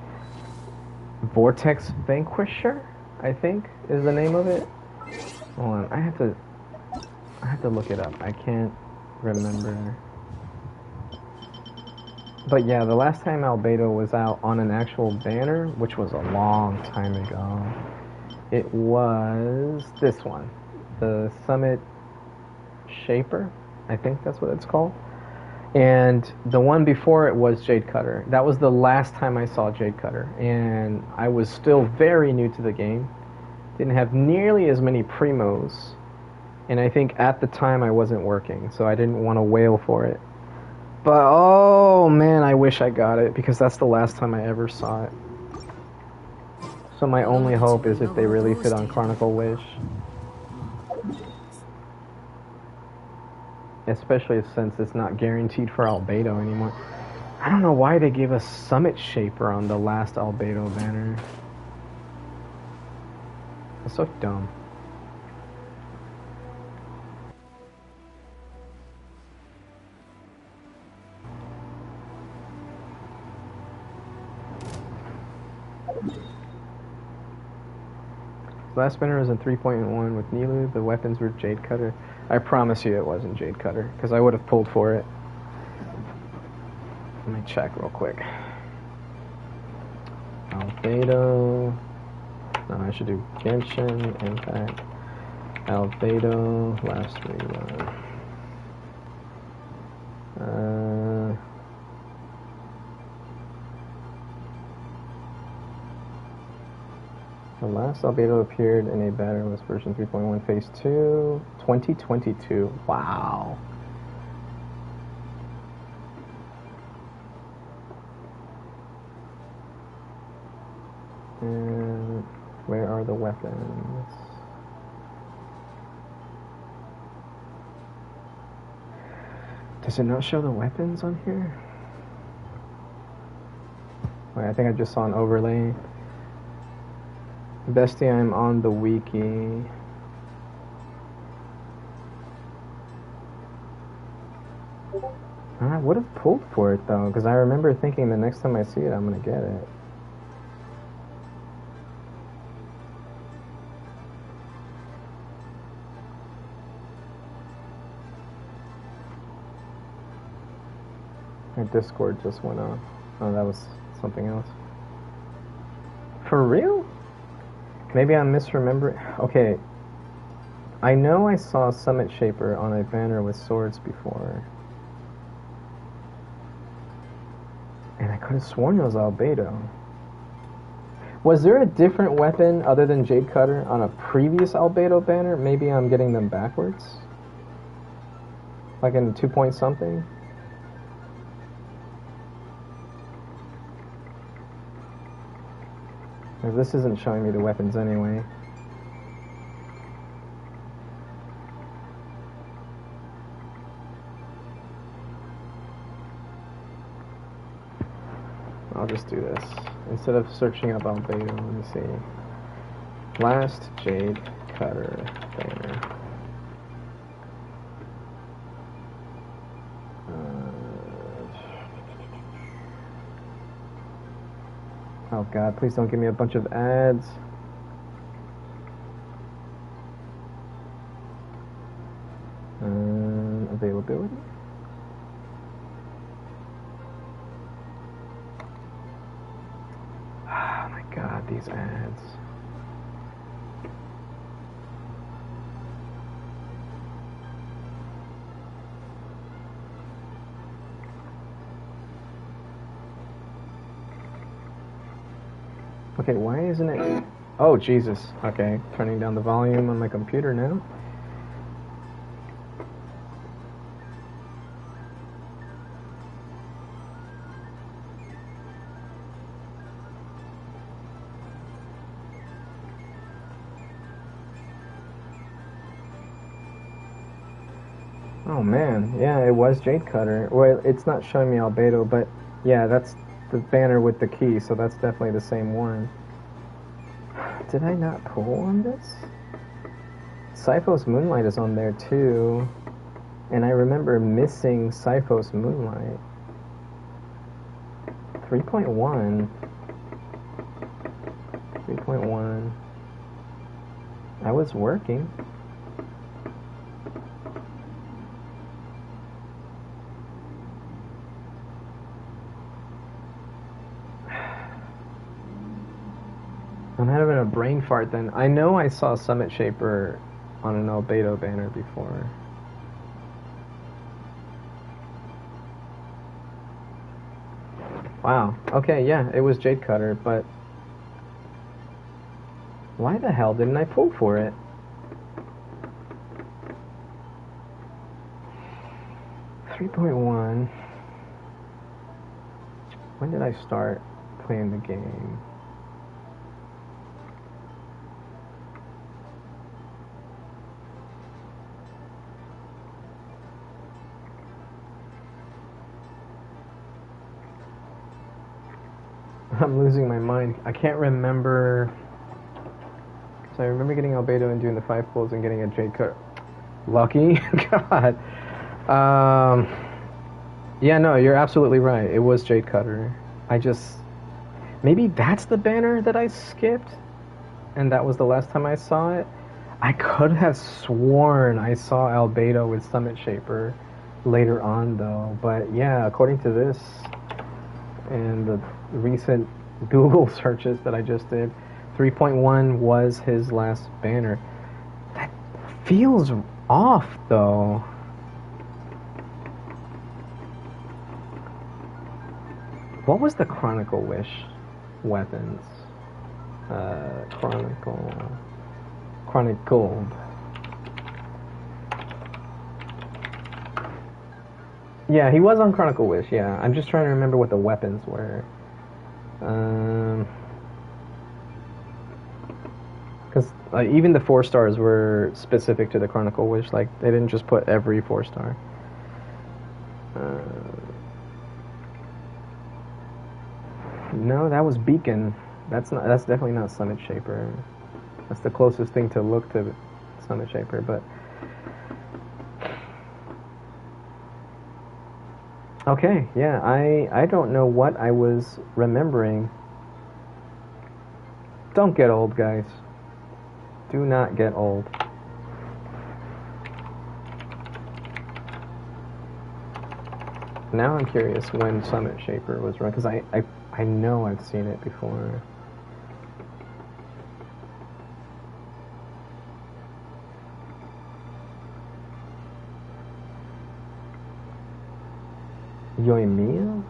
Vortex Vanquisher, I think is the name of it. Hold on, I have to look it up. I can't remember. But yeah, the last time Albedo was out on an actual banner, which was a long time ago, it was this one, the Summit Shaper, I think that's what it's called. And the one before it was Jade Cutter. That was the last time I saw Jade Cutter, and I was still very new to the game. Didn't have nearly as many primos, and I think at the time I wasn't working, so I didn't want to wail for it. But oh man, I wish I got it, because that's the last time I ever saw it. So my only hope is if they release it on Chronicle Wish. Especially since it's not guaranteed for Albedo anymore. I don't know why they gave us Summit Shaper on the last Albedo banner. That's so dumb. Last banner was in 3.1 with Nilu. The weapons were Jade Cutter. I promise you it wasn't Jade Cutter, because I would have pulled for it. Let me check real quick. Albedo. No, I should do Genshin, Impact, Albedo, last rerun. The last Albedo appeared in a banner was version 3.1 Phase 2, 2022. Wow. And where are the weapons? Does it not show the weapons on here? Wait, I think I just saw an overlay. Bestie, I'm on the wiki. I would have pulled for it though, because I remember thinking the next time I see it, I'm gonna get it. My Discord just went off. Oh, that was something else. For real? Maybe I'm misremembering. Okay. I know I saw Summit Shaper on a banner with swords before. And I could have sworn it was Albedo. Was there a different weapon other than Jade Cutter on a previous Albedo banner? Maybe I'm getting them backwards? Like in 2 point something? This isn't showing me the weapons anyway. I'll just do this. Instead of searching up Albedo, let me see. Last Jade Cutter banner. Oh god, please don't give me a bunch of ads. Availability? Oh my god, these ads. Okay, why isn't it... Oh, Jesus. Okay, turning down the volume on my computer now. Oh man, yeah, it was Jade Cutter. Well, it's not showing me Albedo, but yeah, that's the banner with the key, so that's definitely the same one. Did I not pull on this? Syphos Moonlight is on there too, and I remember missing Syphos Moonlight. 3.1. 3.1. I was working. I'm having a brain fart then. I know I saw Summit Shaper on an Albedo banner before. Wow. Okay, yeah, it was Jade Cutter, but why the hell didn't I pull for it? .1. When did I start playing the game? I'm losing my mind. I can't remember. So I remember getting Albedo and doing the 5 pulls and getting a Jade Cutter. Lucky? God. Yeah, no, you're absolutely right. It was Jade Cutter. Maybe that's the banner that I skipped? And that was the last time I saw it? I could have sworn I saw Albedo with Summit Shaper later on, though. But yeah, according to this and the recent Google searches that I just did, 3.1 was his last banner. That feels off, though. What was the Chronicle Wish weapons? Chronic Gold. Yeah, he was on Chronicle Wish, yeah. I'm just trying to remember what the weapons were. Because even the 4 stars were specific to the Chronicle Wish. Like, they didn't just put every 4 star. No, that was Beacon. That's definitely not Summit Shaper. That's the closest thing to look to Summit Shaper, but okay, yeah, I don't know what I was remembering. Don't get old, guys. Do not get old. Now I'm curious when Summit Shaper was run, because I know I've seen it before. Yoimiya?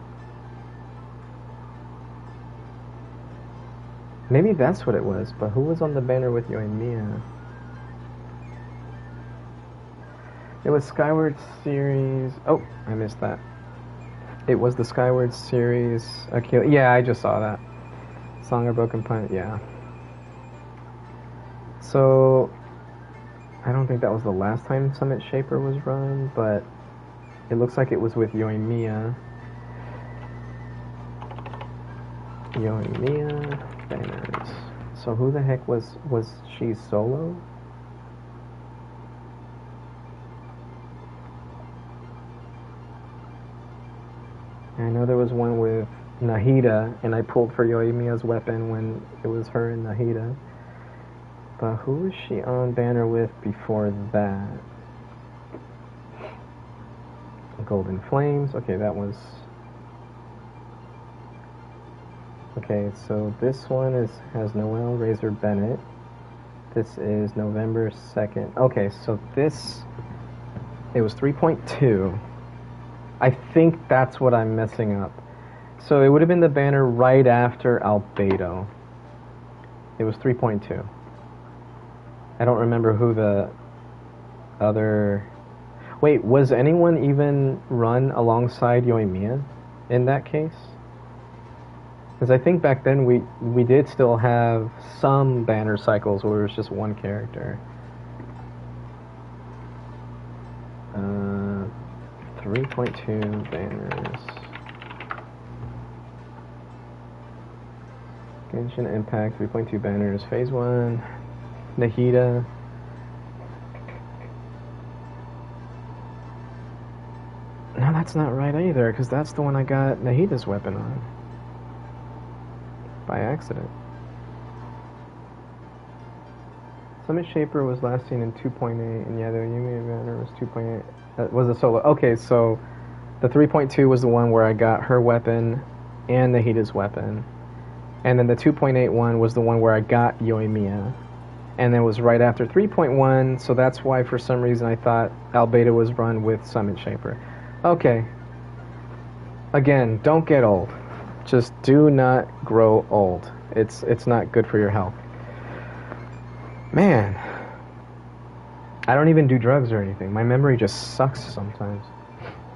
Maybe that's what it was, but who was on the banner with Yoimiya? It was Skyward Series... Oh, I missed that. It was the Skyward Series... Achille. Yeah, I just saw that. Song of Broken Punch, yeah. So... I don't think that was the last time Summit Shaper was run, but... It looks like it was with Yoimiya. Yoimiya banners. So who the heck was she solo? I know there was one with Nahida, and I pulled for Yoimiya's weapon when it was her and Nahida. But who was she on banner with before that? Golden Flames. Okay, that was... Okay, so this one has Noel Razor Bennett. This is November 2nd. Okay, so this... It was 3.2. I think that's what I'm messing up. So it would have been the banner right after Albedo. It was 3.2. I don't remember who the other... Wait, was anyone even run alongside Yoimiya in that case? Because I think back then we did still have some banner cycles where it was just one character. 3.2 banners. Genshin Impact, 3.2 banners. Phase 1, Nahida. No, that's not right either, because that's the one I got Nahida's weapon on. By accident. Summit Shaper was last seen in 2.8, and yeah, the Yumi banner was 2.8. That was a solo. Okay, so the 3.2 was the one where I got her weapon and Nahida's weapon. And then the 2.8 one was the one where I got Yoimiya. And then it was right after 3.1, so that's why for some reason I thought Albedo was run with Summit Shaper. Okay. Again, don't get old. Just do not grow old. It's not good for your health. Man. I don't even do drugs or anything. My memory just sucks sometimes.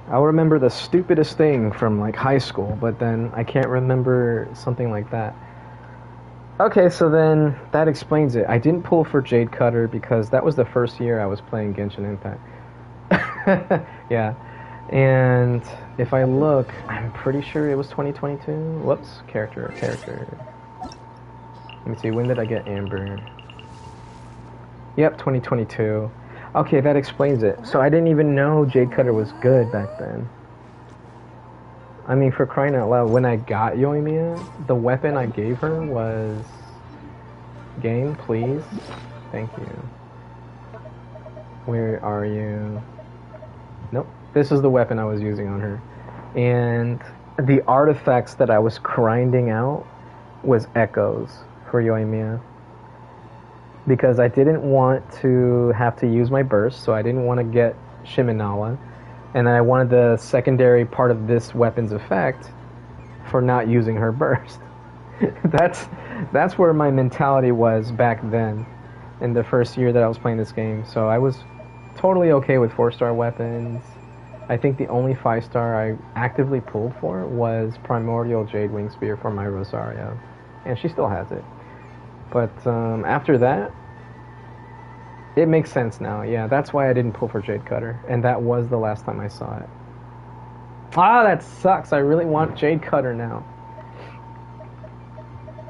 I'll remember the stupidest thing from like high school, but then I can't remember something like that. Okay, so then that explains it. I didn't pull for Jade Cutter because that was the first year I was playing Genshin Impact. Yeah. And if I look, I'm pretty sure it was 2022. Whoops, character. Let me see, when did I get Amber? Yep, 2022. Okay, that explains it. So I didn't even know Jade Cutter was good back then. I mean, for crying out loud, when I got Yoimiya, the weapon I gave her was... Game, please. Thank you. Where are you? Nope. This is the weapon I was using on her. And the artifacts that I was grinding out was echoes for Yoimiya. Because I didn't want to have to use my burst, so I didn't want to get Shiminawa. And then I wanted the secondary part of this weapon's effect for not using her burst. That's where my mentality was back then, in the first year that I was playing this game. So I was totally okay with 4-star weapons. I think the only 5-star I actively pulled for was Primordial Jade Wing Spear for my Rosario. And she still has it. But after that, it makes sense now. Yeah, that's why I didn't pull for Jade Cutter. And that was the last time I saw it. Ah, that sucks. I really want Jade Cutter now.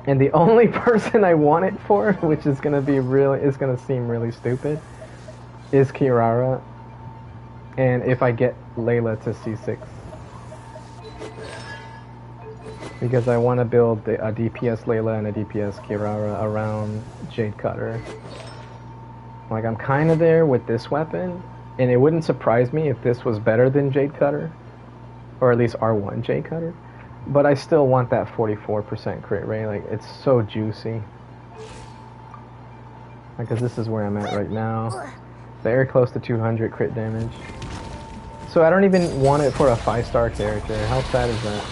And the only person I want it for, which is gonna seem really stupid, is Kirara. And if I get Layla to C6. Because I want to build a DPS Layla and a DPS Kirara around Jade Cutter. Like, I'm kind of there with this weapon, and it wouldn't surprise me if this was better than Jade Cutter, or at least R1 Jade Cutter, but I still want that 44% crit rate. Like, it's so juicy. Because this is where I'm at right now. Very close to 200 crit damage. So I don't even want it for a 5-star character. How sad is that?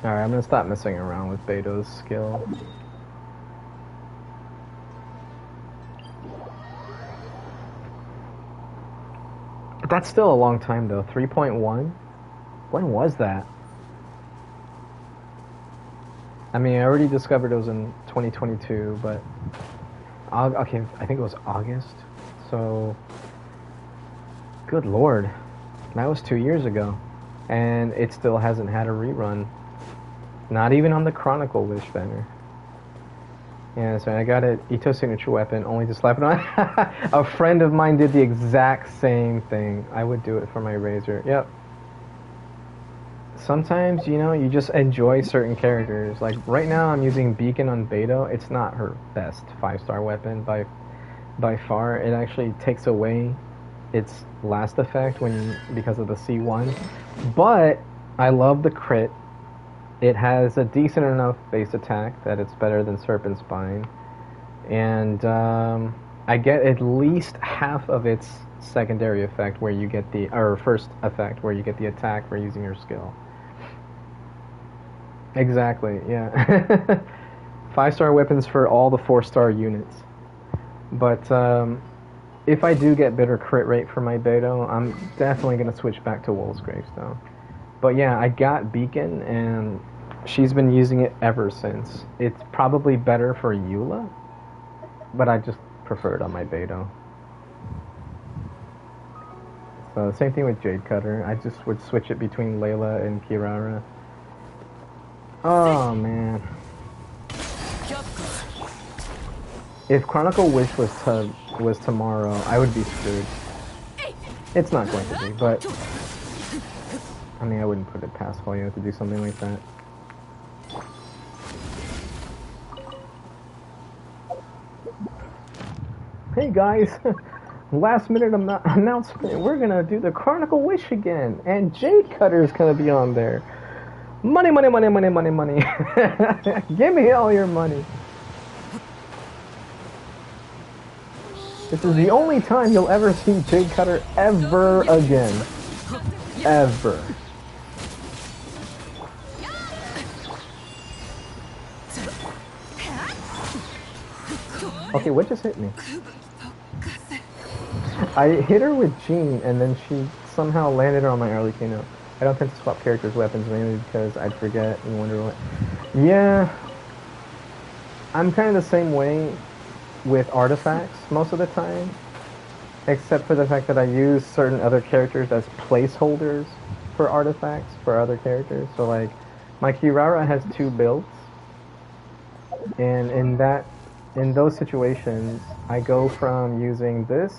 Alright, I'm gonna stop messing around with Beto's skill. But that's still a long time though. 3.1? When was that? I mean, I already discovered it was in 2022, but... Okay, I think it was August. So... Good lord. That was 2 years ago. And it still hasn't had a rerun. Not even on the Chronicle Wish banner. Yeah, so I got an Ito signature weapon only to slap it on. A friend of mine did the exact same thing. I would do it for my Razor. Yep. Sometimes, you know, you just enjoy certain characters. Like, right now I'm using Beacon on Beto. It's not her best 5-star weapon by far. It actually takes away its last effect because of the C1. But I love the crit. It has a decent enough base attack that it's better than Serpent Spine. And I get at least half of its secondary effect where you get first effect where you get the attack for using your skill. Exactly, yeah. 5-star weapons for all the 4-star units. But if I do get better crit rate for my Beto, I'm definitely going to switch back to Wolf's Gravestone. But yeah, I got Beacon, and she's been using it ever since. It's probably better for Eula, but I just prefer it on my Beto. So same thing with Jade Cutter. I just would switch it between Layla and Kirara. Oh man. If Chronicle Wish was tomorrow, I would be screwed. It's not going to be, but I mean, I wouldn't put it past Hoyo to do something like that. Hey guys, last minute announcement. We're gonna do the Chronicle Wish again, and Jade Cutter is gonna be on there. Money, money, money, money, money, money. Give me all your money. This is the only time you'll ever see Jade Cutter ever again. Ever. Okay, what just hit me? I hit her with Jean, and then she somehow landed her on my early keynote. I don't tend to swap characters' weapons mainly because I'd forget and wonder what. Yeah, I'm kind of the same way with artifacts most of the time, except for the fact that I use certain other characters as placeholders for artifacts for other characters. So like, my Kirara has 2 builds, and in those situations, I go from using this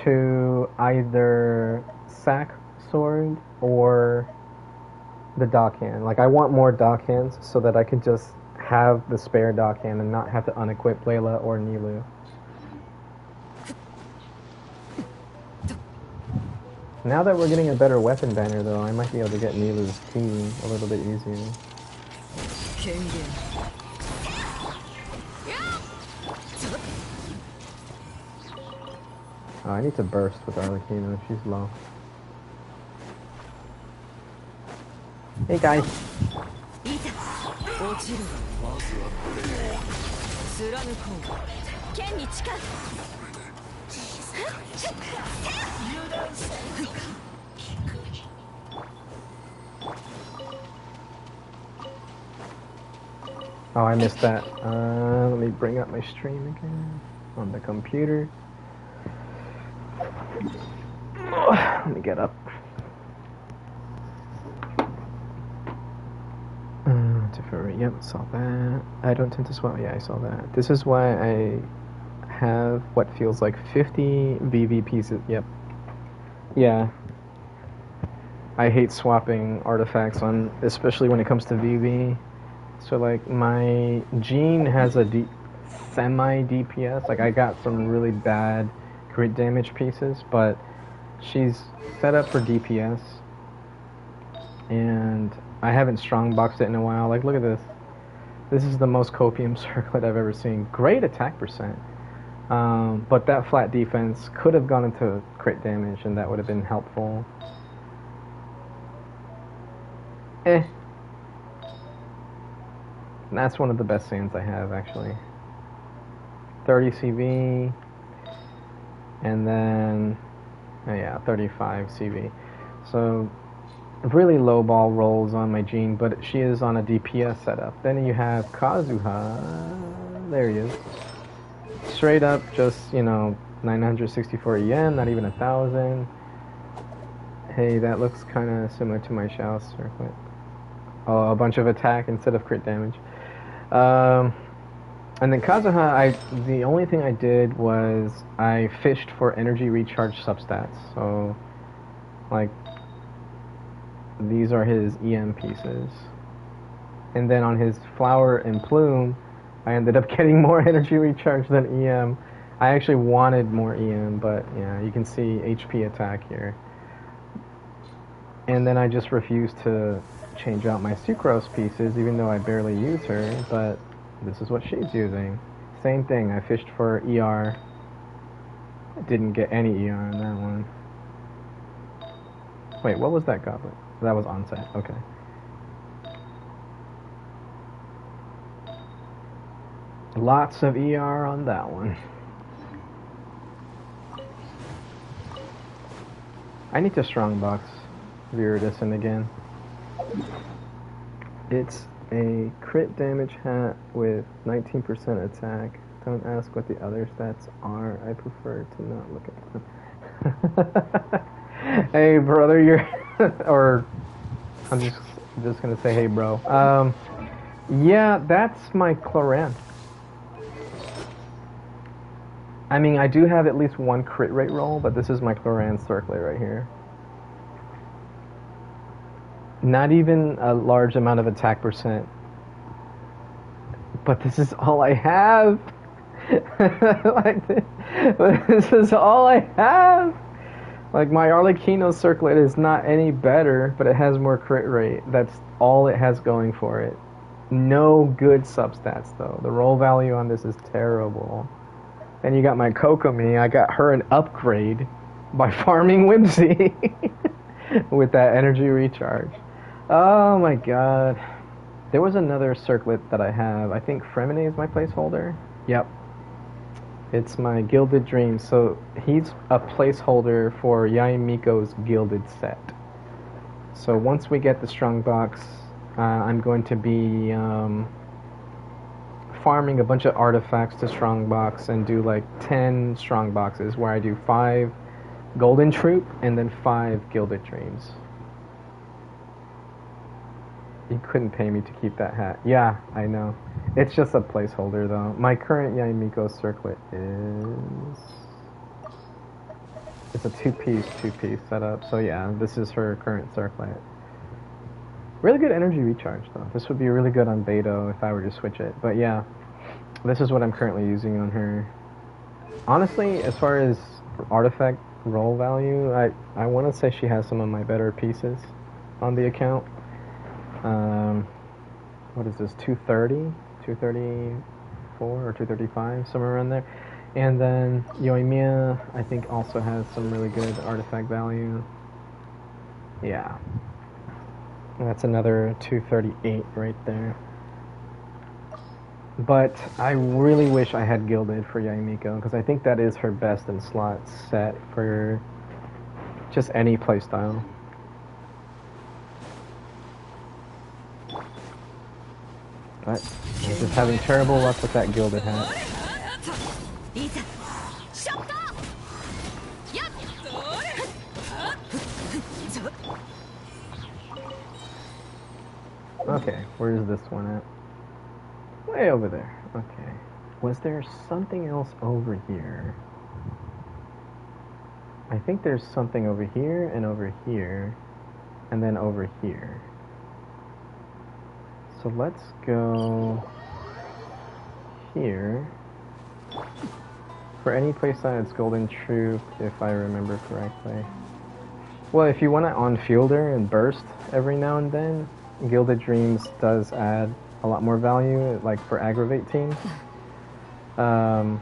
to either sack sword or the dock hand. Like, I want more dock hands so that I can just have the spare dock hand and not have to unequip Layla or Nilu. Now that we're getting a better weapon banner, though, I might be able to get Nilu's key a little bit easier. Oh, I need to burst with Arlecchino. She's low. Hey, guys. Oh, I missed that. Let me bring up my stream again on the computer. Let me get up. Yep, saw that. I don't tend to swap. Yeah, I saw that. This is why I have what feels like 50 VV pieces. Yep. Yeah. I hate swapping artifacts on, especially when it comes to VV. So like my Jean has a semi DPS. Like I got some really bad crit damage pieces, but she's set up for DPS, and I haven't strongboxed it in a while. Like, look at this. This is the most copium circlet I've ever seen. Great attack percent. But that flat defense could have gone into crit damage, and that would have been helpful. That's one of the best sands I have, actually. 30 CV, and then, oh yeah, 35 CV. So, really low ball rolls on my Jean, but she is on a DPS setup. Then you have Kazuha. There he is. Straight up, just, you know, 964 yen, not even 1,000. Hey, that looks kind of similar to my Shao circlet. Oh, a bunch of attack instead of crit damage. And then Kazuha, the only thing I did was I fished for energy recharge substats. So, like, these are his EM pieces. And then on his flower and plume, I ended up getting more energy recharge than EM. I actually wanted more EM, but yeah, you can see HP attack here. And then I just refused to change out my Sucrose pieces, even though I barely use her, but this is what she's using. Same thing, I fished for ER. I didn't get any ER on that one. Wait, what was that goblet? That was onset, okay. Lots of ER on that one. I need to strongbox Viridescent again. It's a crit damage hat with 19% attack. Don't ask what the other stats are. I prefer to not look at them. Hey, brother, you're... or... I'm just gonna say, hey, bro. Yeah, that's my Cloran. I mean, I do have at least one crit rate roll, but this is my Cloran circlet right here. Not even a large amount of attack percent. But this is all I have. Like, this is all I have. Like, my Arlecchino circlet is not any better, but it has more crit rate. That's all it has going for it. No good substats, though. The roll value on this is terrible. Then you got my Kokomi. I got her an upgrade by farming Whimsy with that energy recharge. Oh my god. There was another circlet that I have. I think Fremine is my placeholder. Yep. It's my Gilded Dream. So he's a placeholder for Yaimiko's Gilded set. So once we get the Strongbox, I'm going to be farming a bunch of artifacts to Strongbox and do like 10 Strongboxes where I do 5 Golden Troop and then 5 Gilded Dreams. You couldn't pay me to keep that hat. Yeah, I know. It's just a placeholder though. My current Yaimiko circlet is... It's a two-piece setup. So yeah, this is her current circlet. Really good energy recharge though. This would be really good on Beto if I were to switch it. But yeah, this is what I'm currently using on her. Honestly, as far as artifact roll value, I want to say she has some of my better pieces on the account. What is this, 230? 234 or 235, somewhere around there. And then Yoimiya, I think, also has some really good artifact value. Yeah. That's another 238 right there. But I really wish I had Gilded for Yaimiko, because I think that is her best in slot set for just any playstyle. But I'm just having terrible luck with that Gilded hat. Okay, where's this one at? Way over there. Okay. Was there something else over here? I think there's something over here, and then over here. So let's go here. For any playstyle, it's Golden Troop, if I remember correctly. Well, if you want to on-fielder and burst every now and then, Gilded Dreams does add a lot more value, like for aggravate teams. But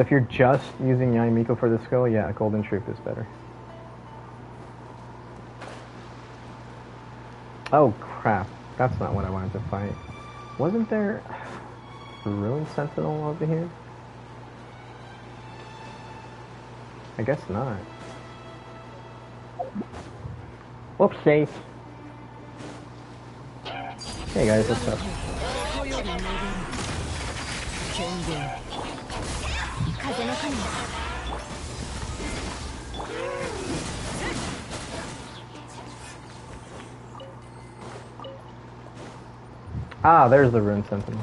if you're just using Yaimiko for the skill, yeah, Golden Troop is better. Oh crap, that's not what I wanted to fight. Wasn't there a Ruined Sentinel over here? I guess not. Whoopsie. Hey guys, what's up? Ah, there's the Ruined Sentinel.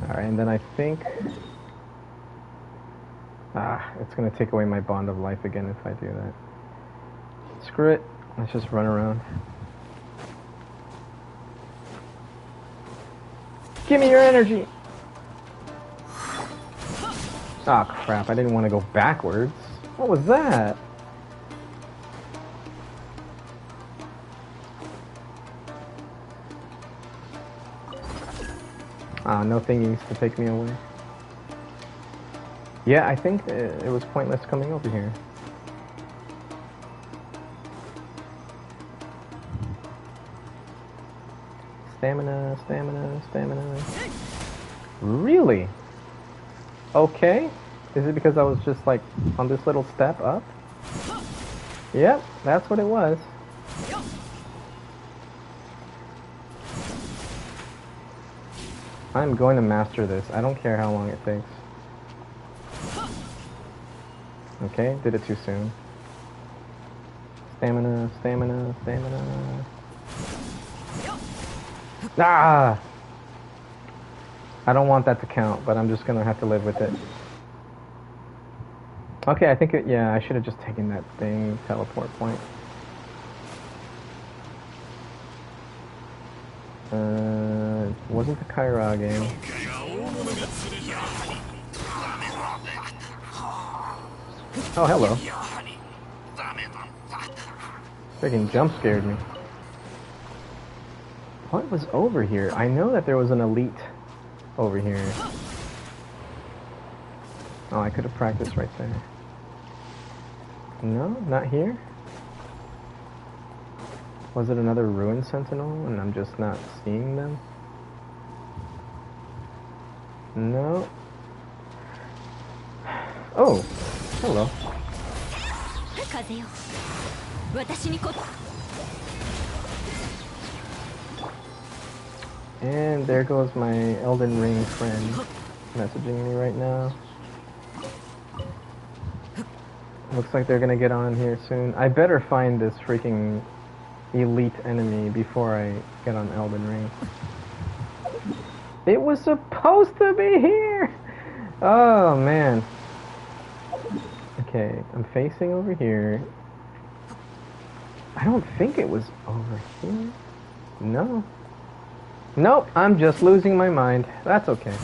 Alright, and then I think... it's gonna take away my Bond of Life again if I do that. Screw it, let's just run around. Give me your energy! Ah, crap, I didn't want to go backwards. What was that? Ah, no thingies to take me away. Yeah, I think it was pointless coming over here. Stamina, stamina, stamina. Really? Okay. Is it because I was just like on this little step up? Yep, that's what it was. I'm going to master this. I don't care how long it takes. Okay, did it too soon. Stamina, stamina, stamina. Ah! I don't want that to count, but I'm just gonna have to live with it. Okay, I think yeah, I should have just taken that thing, teleport point. Wasn't the Kaira game. Oh, hello. Freaking jump scared me. What was over here? I know that there was an elite over here. Oh, I could have practiced right there. No, not here? Was it another Ruin Sentinel and I'm just not seeing them? No. Oh, hello. And there goes my Elden Ring friend messaging me right now. Looks like they're gonna get on here soon. I better find this freaking elite enemy before I get on Elden Ring. It was supposed to be here! Oh man. Okay, I'm facing over here. I don't think it was over here. No. Nope, I'm just losing my mind. That's okay.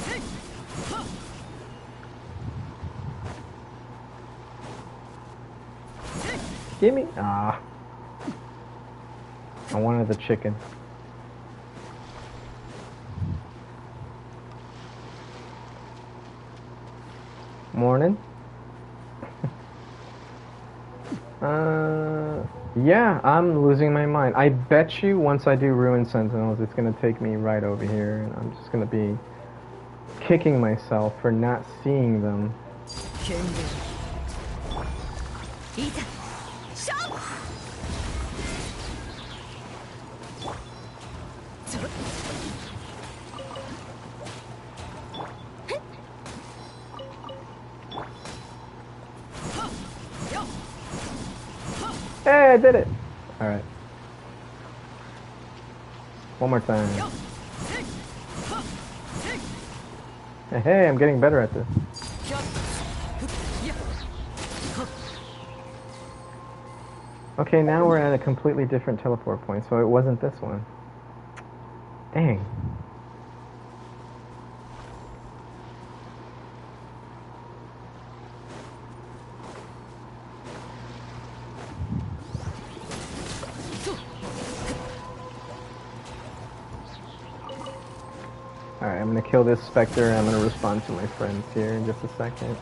Gimme. Ah. I wanted the chicken. Morning. Yeah, I'm losing my mind. I bet you once I do Ruin Sentinels, it's gonna take me right over here, and I'm just gonna be kicking myself for not seeing them. Hey, I did it! Alright. One more time. Hey, I'm getting better at this. Okay, now we're at a completely different teleport point, so it wasn't this one. Dang. Alright, I'm gonna kill this Spectre and I'm gonna respond to my friends here in just a second.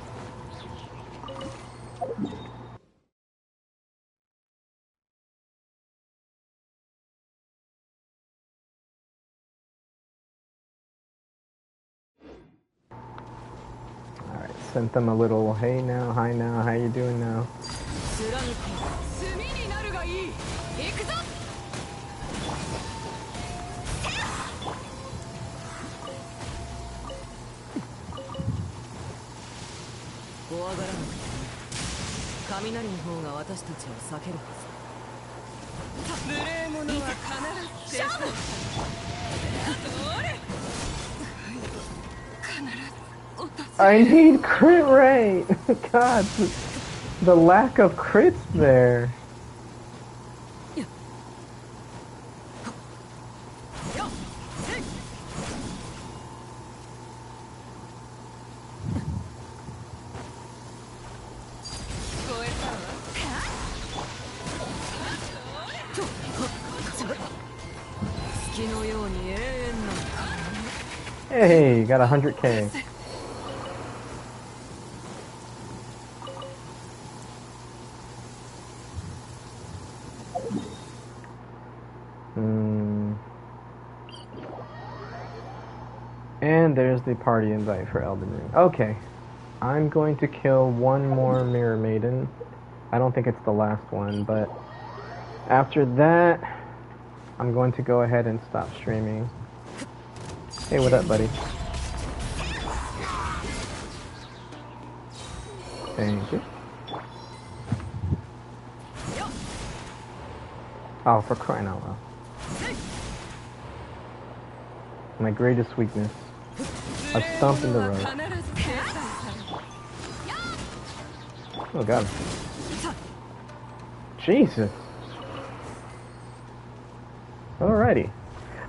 Alright, sent them a little hey now, hi now, how you doing now? I need crit rate! God, the lack of crits there. Hey, got 100k. And there's the party invite for Elden Ring. Okay, I'm going to kill one more Mirror Maiden. I don't think it's the last one, but after that, I'm going to go ahead and stop streaming. Hey, what up, buddy? Thank you. Oh, for crying out loud. My greatest weakness. A stump in the road. Oh god. Jesus. Alrighty.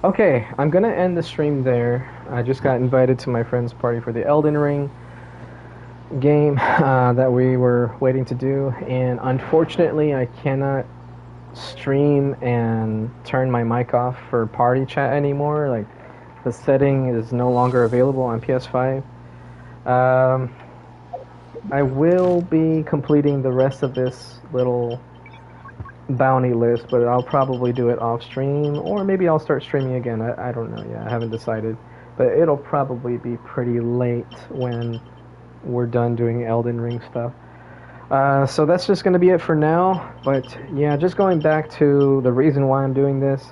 Okay, I'm gonna end the stream there. I just got invited to my friend's party for the Elden Ring game that we were waiting to do, and unfortunately I cannot stream and turn my mic off for party chat anymore. Like, The setting is no longer available on PS5. Um, I will be completing the rest of this little bounty list, but I'll probably do it off stream, or maybe I'll start streaming again. I don't know yet. I haven't decided. But it'll probably be pretty late when we're done doing Elden Ring stuff. So that's just going to be it for now. But yeah, just going back to the reason why I'm doing this.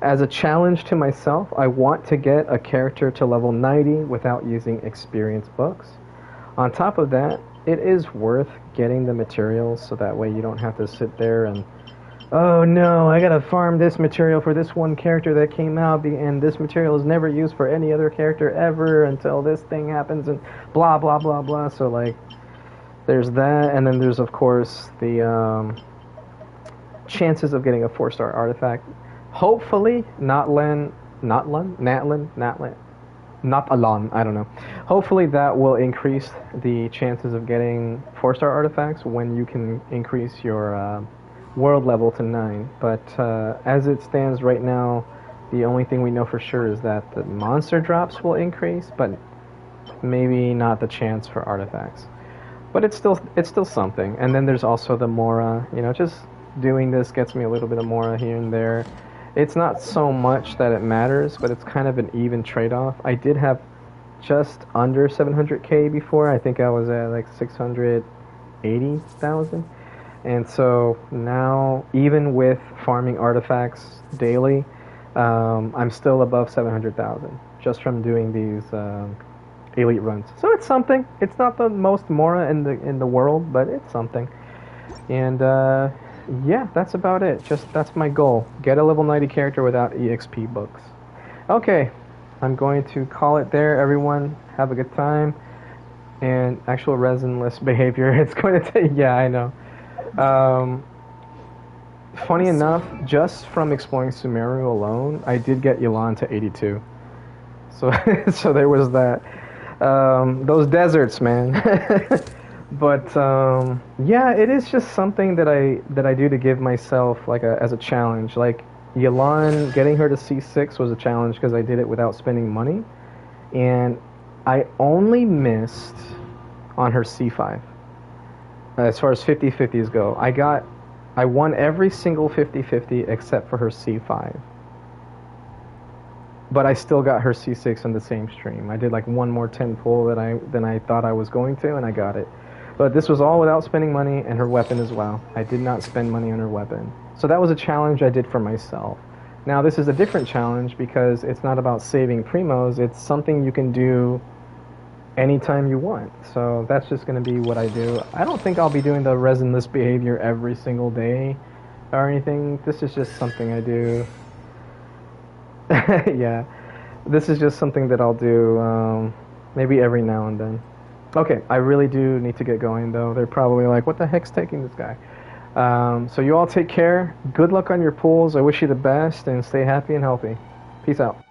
As a challenge to myself, I want to get a character to level 90 without using experience books. On top of that, it is worth getting the materials so that way you don't have to sit there and, oh no, I gotta farm this material for this one character that came out, and this material is never used for any other character ever until this thing happens, and blah blah blah blah. So like, there's that, and then there's of course the chances of getting a 4-star artifact. Hopefully, Natlan, I don't know. Hopefully that will increase the chances of getting 4-star artifacts when you can increase your world level to 9. But as it stands right now, the only thing we know for sure is that the monster drops will increase, but maybe not the chance for artifacts. But it's still something. And then there's also the Mora. You know, just doing this gets me a little bit of Mora here and there. It's not so much that it matters, but it's kind of an even trade-off. I did have just under 700k before. I think I was at like 680,000. And so now, even with farming artifacts daily, I'm still above 700,000 just from doing these elite runs. So it's something. It's not the most Mora in the world, but it's something. And yeah, that's about it. That's my goal. Get a level 90 character without EXP books. Okay, I'm going to call it there, everyone. Have a good time. And actual resinless behavior, it's going to take... Yeah, I know. Funny enough, just from exploring Sumeru alone, I did get Yelan to 82. So, so there was that. Those deserts, man. But yeah, it is just something that I do to give myself like as a challenge. Like Yelan, getting her to C6 was a challenge because I did it without spending money, and I only missed on her C5. As far as 50-50s go, I won every single 50-50 except for her C5. But I still got her C6 on the same stream. I did like one more 10 pull than I thought I was going to, and I got it. But this was all without spending money, and her weapon as well. I did not spend money on her weapon. So that was a challenge I did for myself. Now this is a different challenge because it's not about saving primos, it's something you can do anytime you want. So that's just going to be what I do. I don't think I'll be doing the resinless behavior every single day or anything. This is just something I do. Yeah, this is just something that I'll do maybe every now and then. Okay, I really do need to get going, though. They're probably like, what the heck's taking this guy? So you all take care. Good luck on your pools. I wish you the best, and stay happy and healthy. Peace out.